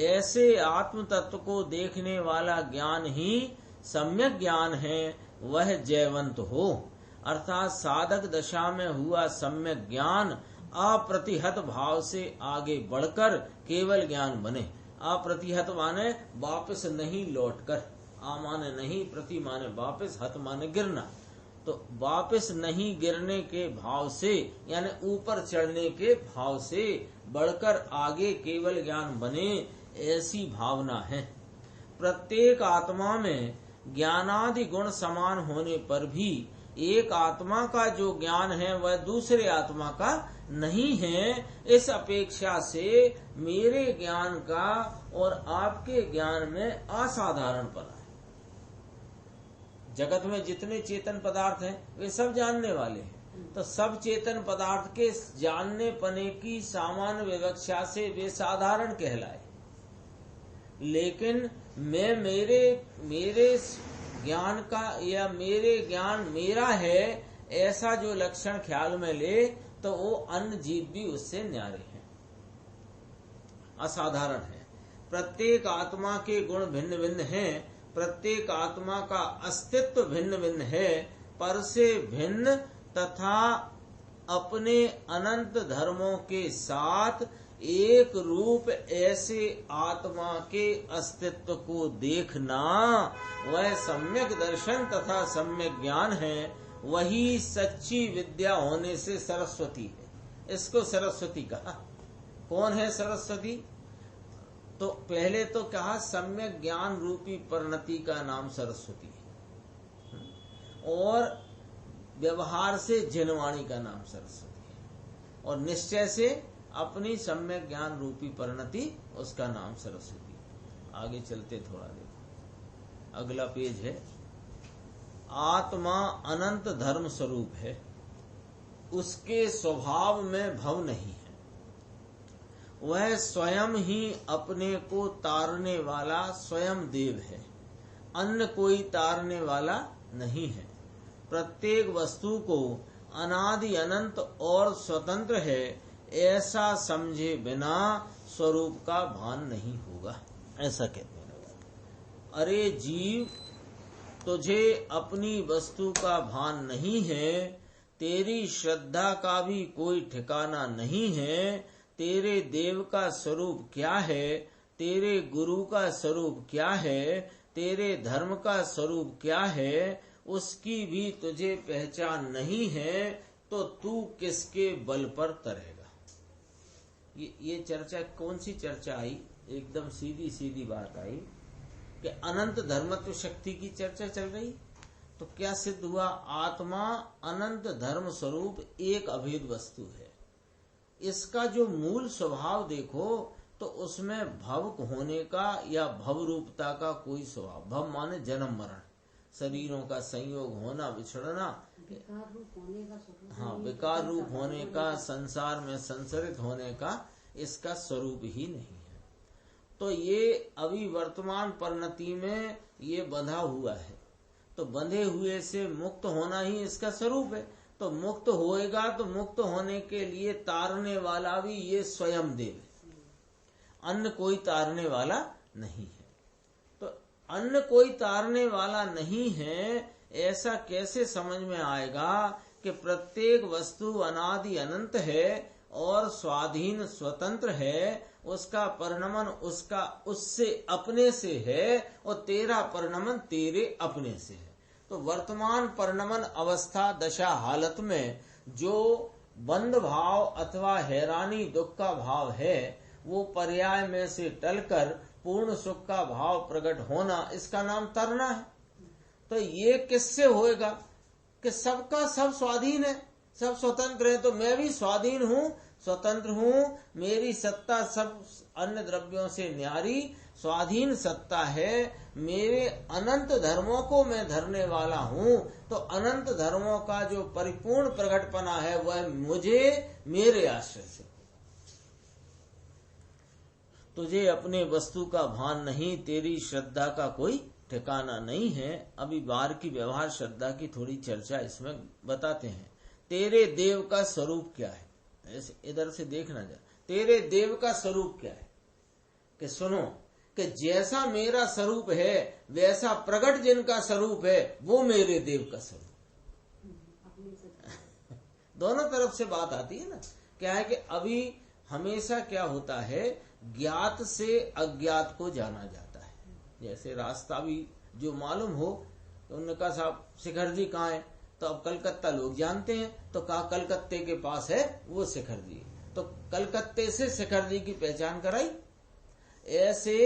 ऐसे आत्म तत्व को देखने वाला ज्ञान ही सम्यक ज्ञान है, वह जयवंत हो। अर्थात साधक दशा में हुआ सम्यक ज्ञान अप्रतिहत भाव से आगे बढ़कर केवल ज्ञान बने। अप्रतिहत माने वापस नहीं लौटकर, आ माने नहीं, प्रति माने वापस, हत माने गिरना। तो वापस नहीं गिरने के भाव से, यानी ऊपर चढ़ने के भाव से बढ़कर आगे केवल ज्ञान बने, ऐसी भावना है। प्रत्येक आत्मा में ज्ञानादि गुण समान होने पर भी एक आत्मा का जो ज्ञान है वह दूसरे आत्मा का नहीं है। इस अपेक्षा से मेरे ज्ञान का और आपके ज्ञान में असाधारणपना है। जगत में जितने चेतन पदार्थ हैं वे सब जानने वाले हैं, तो सब चेतन पदार्थ के जानने पने की सामान्य विवक्षा से वे साधारण कहलाए, लेकिन मैं मेरे ज्ञान का या मेरे ज्ञान मेरा है ऐसा जो लक्षण ख्याल में ले तो वो अन्य जीव भी उससे न्यारे हैं, असाधारण है। प्रत्येक आत्मा के गुण भिन्न भिन्न हैं, प्रत्येक आत्मा का अस्तित्व भिन्न भिन्न है, पर से भिन्न तथा अपने अनंत धर्मों के साथ एक रूप ऐसे आत्मा के अस्तित्व को देखना वह सम्यक दर्शन तथा सम्यक ज्ञान है। वही सच्ची विद्या होने से सरस्वती है। इसको सरस्वती कहा। कौन है सरस्वती? तो पहले तो कहा सम्यक ज्ञान रूपी परिणति का नाम सरस्वती है, और व्यवहार से जिनवाणी का नाम सरस्वती है, और निश्चय से अपनी सम्यक ज्ञान रूपी परिणति उसका नाम सरस्वती। आगे चलते थोड़ा देखो, अगला पेज है। आत्मा अनंत धर्म स्वरूप है, उसके स्वभाव में भव नहीं है। वह स्वयं ही अपने को तारने वाला स्वयं देव है, अन्य कोई तारने वाला नहीं है। प्रत्येक वस्तु को अनादि अनंत और स्वतंत्र है ऐसा समझे बिना स्वरूप का भान नहीं होगा, ऐसा कहते हैं। अरे जीव, तुझे अपनी वस्तु का भान नहीं है, तेरी श्रद्धा का भी कोई ठिकाना नहीं है। तेरे देव का स्वरूप क्या है, तेरे गुरु का स्वरूप क्या है, तेरे धर्म का स्वरूप क्या है, उसकी भी तुझे पहचान नहीं है, तो तू किसके बल पर तरेगा। ये चर्चा कौन सी चर्चा आई? एकदम सीधी सीधी बात आई कि अनंत धर्मत्व शक्ति की चर्चा चल रही। तो क्या सिद्ध हुआ? आत्मा अनंत धर्म स्वरूप एक अभेद वस्तु है। इसका जो मूल स्वभाव देखो तो उसमें भव होने का या भव रूपता का कोई स्वभाव, भव माने जन्म मरण, शरीरों का संयोग होना विछड़ना, हाँ विकार रूप होने का, संसार में संसरित होने का इसका स्वरूप ही नहीं है। तो ये अभी वर्तमान परिणति में ये बंधा हुआ है, तो बंधे हुए से मुक्त होना ही इसका स्वरूप है। तो मुक्त होएगा तो मुक्त होने के लिए तारने वाला भी ये स्वयं देव है, अन्य कोई तारने वाला नहीं है। तो अन्य कोई तारने वाला नहीं है ऐसा कैसे समझ में आएगा कि प्रत्येक वस्तु अनादि अनंत है और स्वाधीन स्वतंत्र है, उसका परिणमन उसका उससे अपने से है और तेरा परिणमन तेरे अपने से है। तो वर्तमान परिणमन अवस्था दशा हालत में जो बंध भाव अथवा हैरानी दुख का भाव है वो पर्याय में से टलकर पूर्ण सुख का भाव प्रकट होना, इसका नाम तरना है। तो ये किससे होएगा कि सबका सब स्वाधीन है, सब स्वतंत्र है। तो मैं भी स्वाधीन हूँ, स्वतंत्र हूँ, मेरी सत्ता सब अन्य द्रव्यों से न्यारी स्वाधीन सत्ता है, मेरे अनंत धर्मों को मैं धरने वाला हूँ। तो अनंत धर्मों का जो परिपूर्ण प्रकटपना है वह मुझे मेरे आश्रय से। तुझे अपने वस्तु का भान नहीं, तेरी श्रद्धा का कोई ठिकाना नहीं है। अभी बाहर की व्यवहार श्रद्धा की थोड़ी चर्चा इसमें बताते हैं। तेरे देव का स्वरूप क्या है, इधर से देखना जा। तेरे देव का स्वरूप क्या है कि सुनो कि जैसा मेरा स्वरूप है वैसा प्रकट जिनका स्वरूप है वो मेरे देव का स्वरूप। दोनों तरफ से बात आती है ना। क्या है कि अभी हमेशा क्या होता है, ज्ञात से अज्ञात को जाना जाता है। जैसे रास्ता भी जो मालूम हो तो उन्होंने कहा साहब शिखर जी कहाँ है, तो अब कलकत्ता लोग जानते हैं, तो कहा कलकत्ते के पास है वो शिखर जी, तो कलकत्ते से शिखर जी की पहचान कराई। ऐसे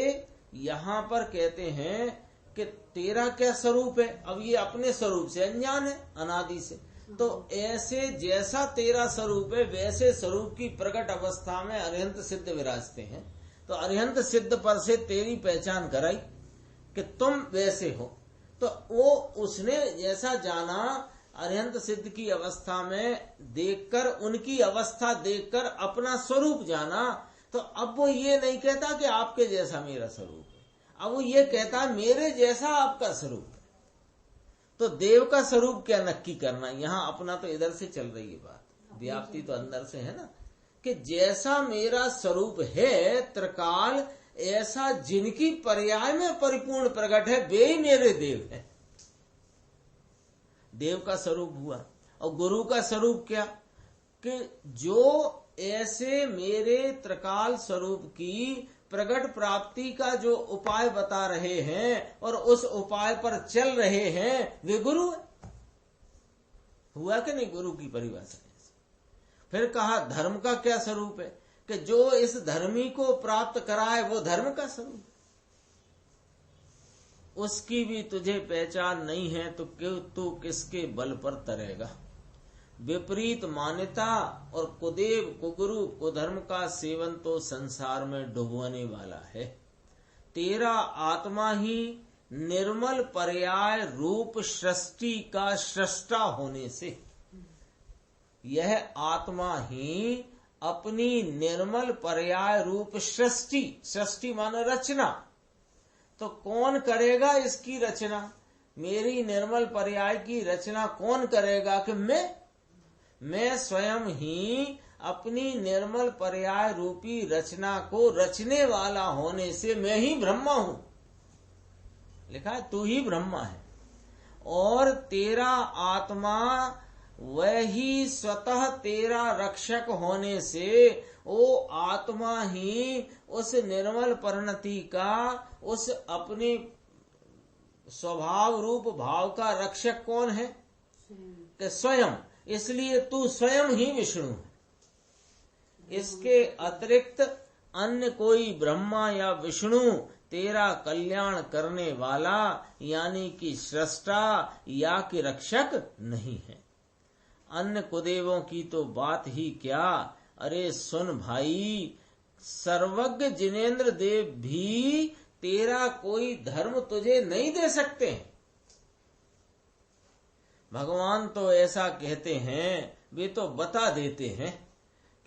यहाँ पर कहते हैं कि तेरा क्या स्वरूप है, अब ये अपने स्वरूप से अनजान है अनादि से। तो ऐसे जैसा तेरा स्वरूप है वैसे स्वरूप की प्रकट अवस्था में अरिहंत सिद्ध विराजते हैं। तो अरिहंत सिद्ध पर से तेरी पहचान कराई कि तुम वैसे हो। तो वो उसने जैसा जाना अरिहंत सिद्ध की अवस्था में देखकर, उनकी अवस्था देखकर अपना स्वरूप जाना। तो अब वो ये नहीं कहता कि आपके जैसा मेरा स्वरूप है, अब वो ये कहता है मेरे जैसा आपका स्वरूप है। तो देव का स्वरूप क्या नक्की करना, यहाँ अपना तो इधर से चल रही है बात, व्याप्ति तो अंदर से है ना, कि जैसा मेरा स्वरूप है त्रिकाल, ऐसा जिनकी पर्याय में परिपूर्ण प्रकट है वे ही मेरे देव है। देव का स्वरूप हुआ। और गुरु का स्वरूप क्या, कि जो ऐसे मेरे त्रिकाल स्वरूप की प्रगट प्राप्ति का जो उपाय बता रहे हैं और उस उपाय पर चल रहे हैं, वे गुरु है। हुआ कि नहीं गुरु की परिभाषा। फिर कहा धर्म का क्या स्वरूप है, कि जो इस धर्मी को प्राप्त कराए वो धर्म का स्वरूप। उसकी भी तुझे पहचान नहीं है तो क्यों तू किसके बल पर तरेगा। विपरीत मान्यता और कुदेव कुगुरु कुधर्म का सेवन तो संसार में डुबोने वाला है। तेरा आत्मा ही निर्मल पर्याय रूप सृष्टि का सृष्टा होने से, यह आत्मा ही अपनी निर्मल पर्याय रूप सृष्टि, सृष्टि माने रचना, तो कौन करेगा इसकी रचना, मेरी निर्मल पर्याय की रचना कौन करेगा, कि मैं स्वयं ही अपनी निर्मल पर्याय रूपी रचना को रचने वाला होने से मैं ही ब्रह्मा हूं। लिखा है तू ही ब्रह्मा है। और तेरा आत्मा वही स्वतः तेरा रक्षक होने से वो आत्मा ही उस निर्मल परिणति का, उस अपने स्वभाव रूप भाव का रक्षक कौन है, कि स्वयं। इसलिए तू स्वयं ही विष्णु है। इसके अतिरिक्त अन्य कोई ब्रह्मा या विष्णु तेरा कल्याण करने वाला यानी कि सृष्टा या कि रक्षक नहीं है। अन्य कुदेवों की तो बात ही क्या। अरे सुन भाई, सर्वज्ञ जिनेन्द्र देव भी तेरा कोई धर्म तुझे नहीं दे सकते। भगवान तो ऐसा कहते हैं, वे तो बता देते हैं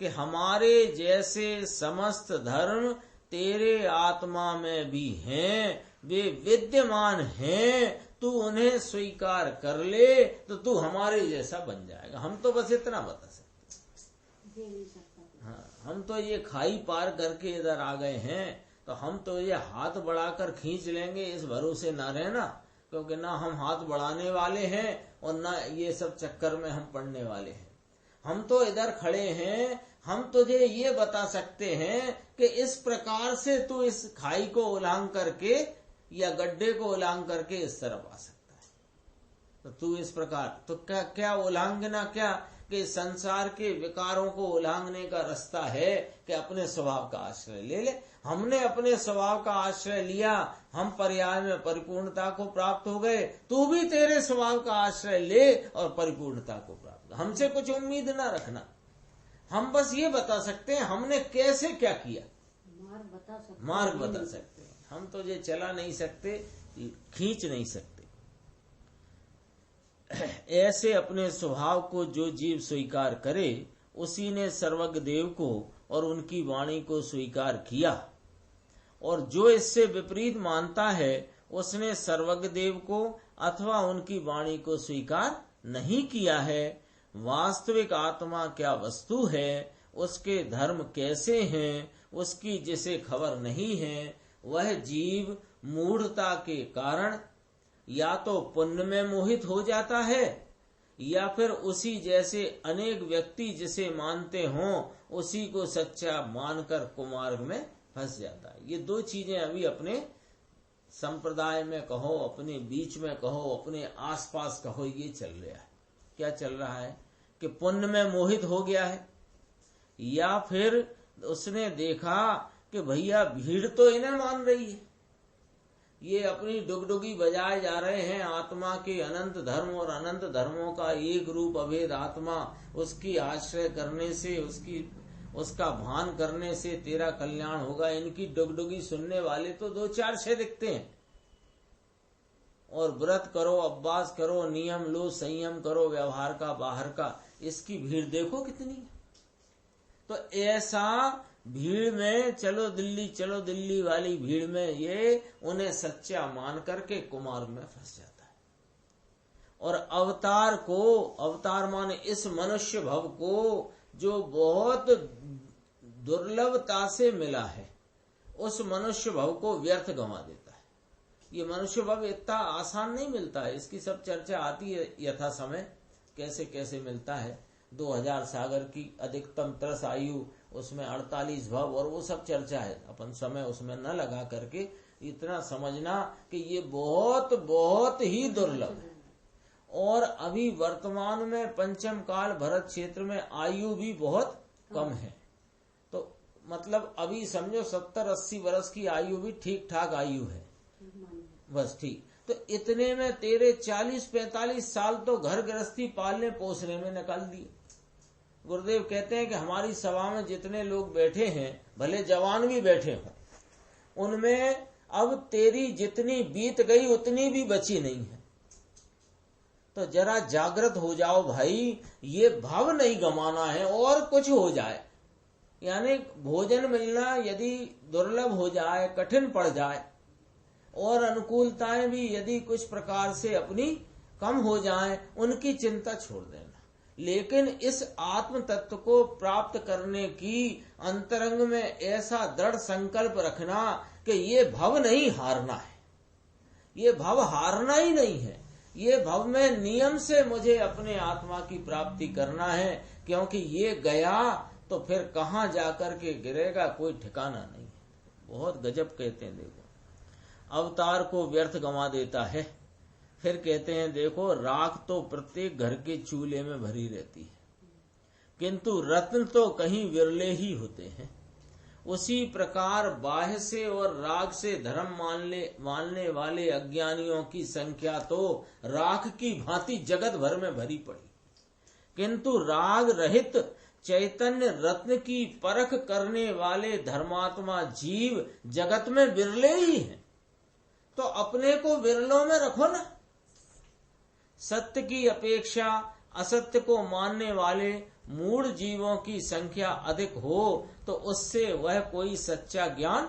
कि हमारे जैसे समस्त धर्म तेरे आत्मा में भी हैं, वे विद्यमान हैं, तू उन्हें स्वीकार कर ले तो तू हमारे जैसा बन जाएगा। हम तो बस इतना बता सकते। हाँ, हम तो ये खाई पार करके इधर आ गए हैं, तो हम तो ये हाथ बढ़ाकर खींच लेंगे इस भरोसे ना रहना, क्योंकि ना हम हाथ बढ़ाने वाले हैं और ना ये सब चक्कर में हम पड़ने वाले हैं। हम तो इधर खड़े हैं, हम तुझे ये बता सकते हैं कि इस प्रकार से तू इस खाई को उलांग करके या गड्ढे को उलांग करके इस तरफ आ सकता है। तो तू इस प्रकार, तो क्या क्या उलांघना, क्या कि संसार के विकारों को उलांघने का रास्ता है कि अपने स्वभाव का आश्रय ले ले। हमने अपने स्वभाव का आश्रय लिया, हम पर्याय में परिपूर्णता को प्राप्त हो गए। तू भी तेरे स्वभाव का आश्रय ले और परिपूर्णता को प्राप्त। हमसे कुछ उम्मीद ना रखना, हम बस ये बता सकते हैं हमने कैसे क्या किया, मार्ग बता सकते हैं। हम तो ये चला नहीं सकते, खींच नहीं सकते। ऐसे अपने स्वभाव को जो जीव स्वीकार करे, उसी ने सर्वज्ञ देव को और उनकी वाणी को स्वीकार किया, और जो इससे विपरीत मानता है उसने सर्वज्ञ देव को अथवा उनकी वाणी को स्वीकार नहीं किया है। वास्तविक आत्मा क्या वस्तु है, उसके धर्म कैसे हैं, उसकी जिसे खबर नहीं है, वह जीव मूढ़ता के कारण या तो पुण्य में मोहित हो जाता है, या फिर उसी जैसे अनेक व्यक्ति जिसे मानते हों उसी को सच्चा मानकर कुमार्ग में फंस जाता है। ये दो चीजें अभी अपने संप्रदाय में कहो, अपने बीच में कहो, अपने आसपास कहो, ये चल रहा है। क्या चल रहा है कि पुण्य में मोहित हो गया है, या फिर उसने देखा कि भैया भीड़ तो इन्हें मान रही है, ये अपनी डुगडुगी बजाए जा रहे हैं आत्मा के अनंत धर्म और अनंत धर्मों का एक रूप अभेद आत्मा, उसकी आश्रय करने से, उसका भान करने से तेरा कल्याण होगा। इनकी डुगडुगी सुनने वाले तो दो चार छह दिखते हैं, और व्रत करो, अभ्यास करो, नियम लो, संयम करो, व्यवहार का बाहर का, इसकी भीड़ देखो कितनी। तो ऐसा भीड़ में चलो दिल्ली वाली भीड़ में ये उन्हें सच्चा मान करके कुमार्ग में फंस जाता है। और अवतार माने इस मनुष्य भव को जो बहुत दुर्लभता से मिला है, उस मनुष्य भव को व्यर्थ गंवा देता है। ये मनुष्य भव इतना आसान नहीं मिलता है, इसकी सब चर्चा आती है यथा समय, कैसे कैसे मिलता है। 2000 सागर की अधिकतम तरस आयु, उसमें 48 भव, और वो सब चर्चा है, अपन समय उसमें न लगा करके इतना समझना कि ये बहुत बहुत ही दुर्लभ है। और अभी वर्तमान में पंचम काल भरत क्षेत्र में आयु भी बहुत कम है। तो मतलब अभी समझो 70-80 वर्ष की आयु भी ठीक ठाक आयु है, बस ठीक। तो इतने में तेरे 40-45 साल तो घर गृहस्थी पालने पोसने में निकाल दिए। गुरुदेव कहते हैं कि हमारी सभा में जितने लोग बैठे हैं, भले जवान भी बैठे हों, उनमें अब तेरी जितनी बीत गई उतनी भी बची नहीं है। तो जरा जागृत हो जाओ भाई, ये भाव नहीं गमाना है। और कुछ हो जाए, यानी भोजन मिलना यदि दुर्लभ हो जाए, कठिन पड़ जाए, और अनुकूलताएं भी यदि कुछ प्रकार से अपनी कम हो जाएं, उनकी चिंता छोड़ देना। लेकिन इस आत्म तत्व को प्राप्त करने की अंतरंग में ऐसा दृढ़ संकल्प रखना कि ये भव नहीं हारना है, ये भव हारना ही नहीं है, ये भव में नियम से मुझे अपने आत्मा की प्राप्ति करना है। क्योंकि ये गया तो फिर कहाँ जाकर के गिरेगा कोई ठिकाना नहीं है। बहुत गजब कहते हैं, देखो अवतार को व्यर्थ गंवा देता है। फिर कहते हैं देखो, राख तो प्रत्येक घर के चूल्हे में भरी रहती है, किंतु रत्न तो कहीं विरले ही होते हैं। उसी प्रकार बाह्य से और राग से धर्म मानने वाले अज्ञानियों की संख्या तो राख की भांति जगत भर में भरी पड़ी, किंतु राग रहित चैतन्य रत्न की परख करने वाले धर्मात्मा जीव जगत में विरले ही हैं। तो अपने को विरलों में रखो ना। सत्य की अपेक्षा असत्य को मानने वाले मूढ़ जीवों की संख्या अधिक हो तो उससे वह कोई सच्चा ज्ञान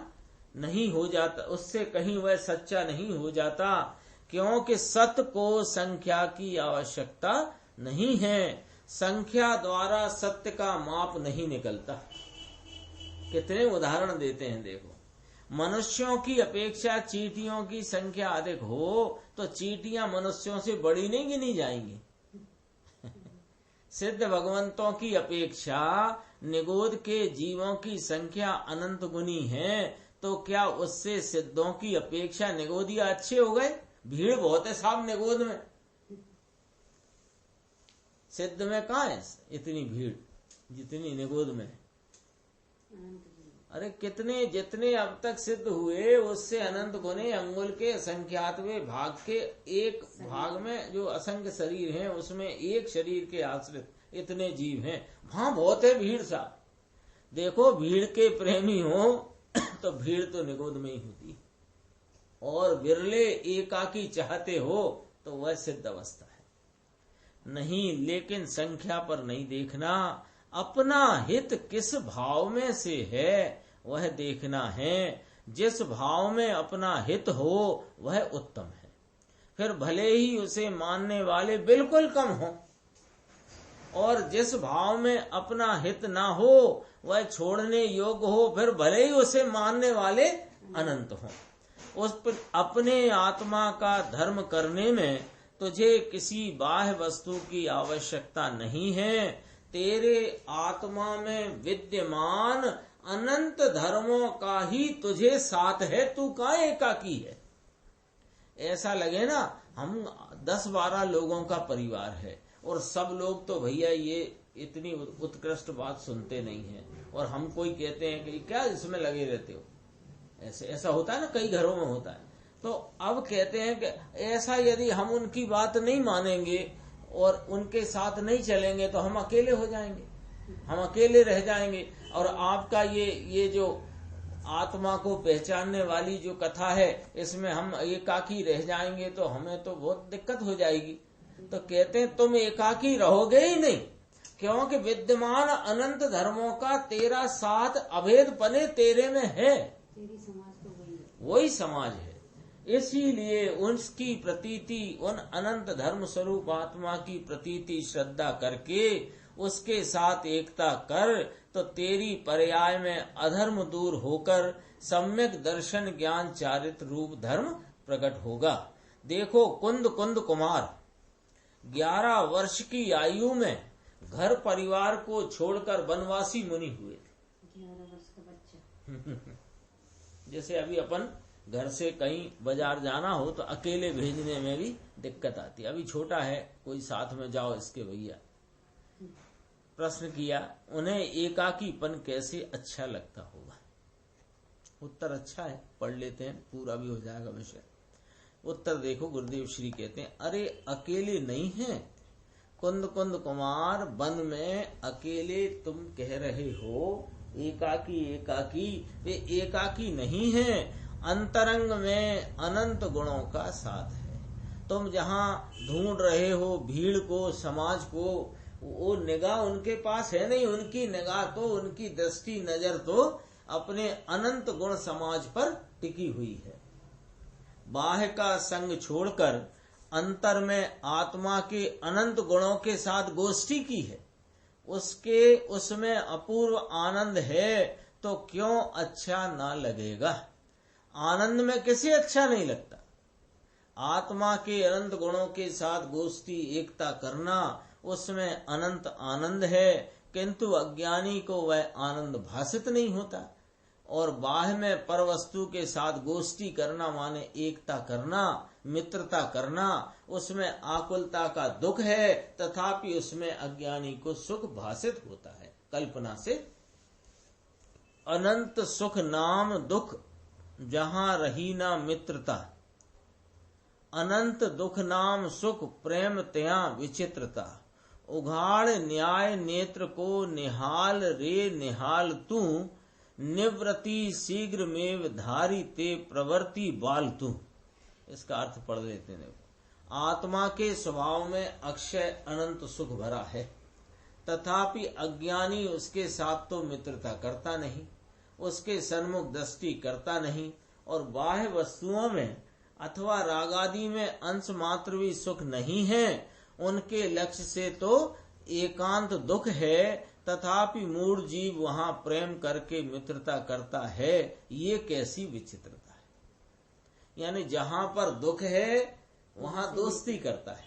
नहीं हो जाता, उससे कहीं वह सच्चा नहीं हो जाता। क्योंकि सत्य को संख्या की आवश्यकता नहीं है, संख्या द्वारा सत्य का माप नहीं निकलता। कितने उदाहरण देते हैं देखो, मनुष्यों की अपेक्षा चींटियों की संख्या अधिक हो तो चींटियां मनुष्यों से बड़ी नहीं गिनी जाएंगी। सिद्ध भगवंतों की अपेक्षा निगोद के जीवों की संख्या अनंत गुनी है, तो क्या उससे सिद्धों की अपेक्षा निगोदिया अच्छे हो गए? भीड़ बहुत है साहब निगोद में, सिद्ध में कहाँ है इतनी भीड़ जितनी निगोद में। अरे कितने जितने अब तक सिद्ध हुए उससे अनंत गुने अंगुल के संख्यातवें भाग के एक भाग में जो असंख्य शरीर हैं उसमें एक शरीर के आश्रित इतने जीव हैं, वहां बहुत है भीड़ साहब। देखो भीड़ के प्रेमी हो तो भीड़ तो निगोद में ही होती, और बिरले एकाकी चाहते हो तो वह सिद्ध अवस्था है नहीं। लेकिन संख्या पर नहीं देखना, अपना हित किस भाव में से है वह देखना है। जिस भाव में अपना हित हो वह उत्तम है, फिर भले ही उसे मानने वाले बिल्कुल कम हो, और जिस भाव में अपना हित ना हो वह छोड़ने योग्य हो, फिर भले ही उसे मानने वाले अनंत हो। उस पर अपने आत्मा का धर्म करने में तुझे किसी बाह्य वस्तु की आवश्यकता नहीं है। तेरे आत्मा में विद्यमान अनंत धर्मों का ही तुझे साथ है, तू कहाँ एकाकी है। ऐसा लगे ना हम 10-12 लोगों का परिवार है और सब लोग तो भैया ये इतनी उत्कृष्ट बात सुनते नहीं हैं, और हम कोई कहते हैं कि क्या इसमें लगे रहते हो, ऐसा होता है ना, कई घरों में होता है। तो अब कहते हैं कि ऐसा यदि हम उनकी बात नहीं मानेंगे और उनके साथ नहीं चलेंगे तो हम अकेले हो जाएंगे, हम अकेले रह जाएंगे। और आपका ये जो आत्मा को पहचानने वाली जो कथा है इसमें हम एकाकी रह जाएंगे तो हमें तो बहुत दिक्कत हो जाएगी। तो कहते हैं तुम एकाकी रहोगे ही नहीं, क्योंकि विद्यमान अनंत धर्मों का तेरा साथ अभेद पने तेरे में है, तेरी समाज तो वही समाज है। इसीलिए उसकी प्रतीति, उन अनंत धर्म स्वरूप आत्मा की प्रतीति श्रद्धा करके उसके साथ एकता कर, तो तेरी पर्याय में अधर्म दूर होकर सम्यक दर्शन ज्ञान चारित्र रूप धर्म प्रकट होगा। देखो कुंद कुमार 11 वर्ष की आयु में घर परिवार को छोड़कर वनवासी मुनि हुए थे। 11 वर्ष का बच्चा। जैसे अभी अपन घर से कहीं बाजार जाना हो तो अकेले भेजने में भी दिक्कत आती है। अभी छोटा है, कोई साथ में जाओ इसके भैया। प्रश्न किया, उन्हें एकाकीपन कैसे अच्छा लगता होगा? उत्तर अच्छा है, पढ़ लेते हैं, पूरा भी हो जाएगा विषय। उत्तर देखो, गुरुदेव श्री कहते हैं, अरे अकेले नहीं है कुंद कुमार, वन में अकेले तुम कह रहे हो एकाकी, वे एकाकी नहीं है, अंतरंग में अनंत गुणों का साथ है। तुम जहाँ ढूंढ रहे हो भीड़ को, समाज को, वो निगाह उनके पास है नहीं, उनकी निगाह तो, उनकी दृष्टि नजर तो अपने अनंत गुण समाज पर टिकी हुई है। बाह्य का संग छोड़कर अंतर में आत्मा के अनंत गुणों के साथ गोष्ठी की है, उसमें अपूर्व आनंद है, तो क्यों अच्छा ना लगेगा? आनंद में किसे अच्छा नहीं लगता? आत्मा के अनंत गुणों के साथ गोष्ठी एकता करना, उसमें अनंत आनंद है, किंतु अज्ञानी को वह आनंद भासित नहीं होता। और बाह्य में पर वस्तु के साथ गोष्ठी करना माने एकता करना, मित्रता करना, उसमें आकुलता का दुख है, तथापि उसमें अज्ञानी को सुख भासित होता है कल्पना से। अनंत सुख नाम दुख जहाँ रही ना मित्रता, अनंत दुख नाम सुख प्रेम त्या विचित्रता। उघाड़ न्याय नेत्र को निहाल रे निहाल तू, निवृत्ति शीघ्र में धारी ते प्रवृत्ति बाल तू। इसका अर्थ पढ़ लेते हैं। आत्मा के स्वभाव में अक्षय अनंत सुख भरा है, तथापि अज्ञानी उसके साथ तो मित्रता करता नहीं, उसके सन्मुख दृष्टि करता नहीं, और बाह्य वस्तुओं में अथवा रागादि में अंश मात्र भी सुख नहीं है। उनके लक्ष्य से तो एकांत दुख है, तथापि मूढ़ जीव वहां प्रेम करके मित्रता करता है। ये कैसी विचित्रता है! यानी जहां पर दुख है वहां दोस्ती करता है,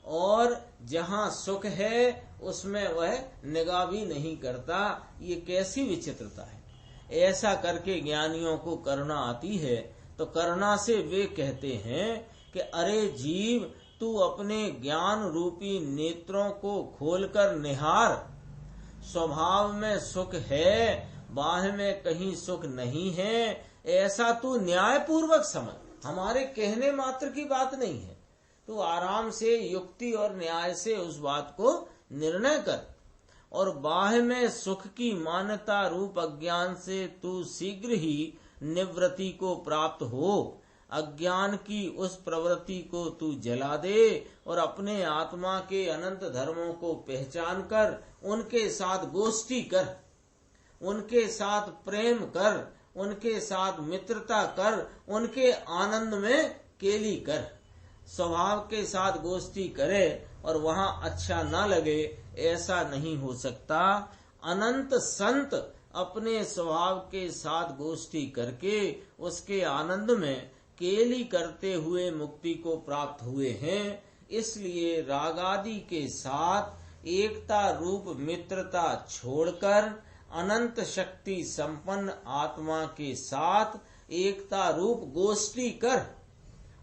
और जहां सुख है उसमें वह निगाह भी नहीं करता। ये कैसी विचित्रता है! ऐसा करके ज्ञानियों को करुणा आती है, तो करुणा से वे कहते हैं कि अरे जीव, तू अपने ज्ञान रूपी नेत्रों को खोलकर निहार। स्वभाव में सुख है, बाह्य में कहीं सुख नहीं है, ऐसा तू न्याय पूर्वक समझ। हमारे कहने मात्र की बात नहीं है, तू आराम से युक्ति और न्याय से उस बात को निर्णय कर। और बाह्य में सुख की मान्यता रूप अज्ञान से तू शीघ्र ही निवृत्ति को प्राप्त हो। अज्ञान की उस प्रवृत्ति को तू जला दे और अपने आत्मा के अनंत धर्मों को पहचान कर उनके साथ गोष्ठी कर, उनके साथ प्रेम कर, उनके साथ मित्रता कर, उनके आनंद में केली कर। स्वभाव के साथ गोष्ठी करे और वहां अच्छा ना लगे, ऐसा नहीं हो सकता। अनंत संत अपने स्वभाव के साथ गोष्ठी करके उसके आनंद में केली करते हुए मुक्ति को प्राप्त हुए हैं। इसलिए रागादि के साथ एकता रूप मित्रता छोड़कर अनंत शक्ति संपन्न आत्मा के साथ एकता रूप गोष्ठी कर,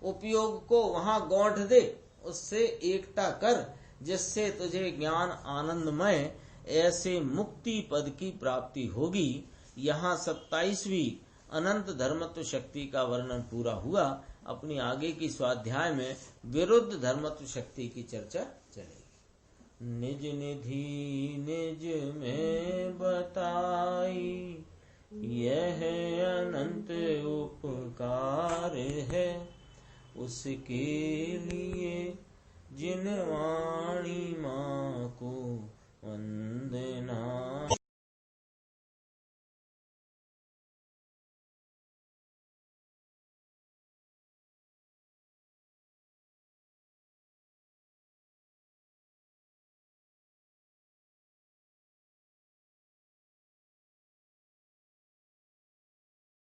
उपयोग को वहां गौंठ दे, उससे एकता कर, जिससे तुझे ज्ञान आनंदमय ऐसे मुक्ति पद की प्राप्ति होगी। यहाँ 27वीं अनंत धर्मत्व शक्ति का वर्णन पूरा हुआ। अपनी आगे की स्वाध्याय में विरुद्ध धर्मत्व शक्ति की चर्चा चलेगी। निज निधि निज में बताई, यह अनंत उपकार है, उसके लिए जिन वाणी माँ को वंदे नारायणं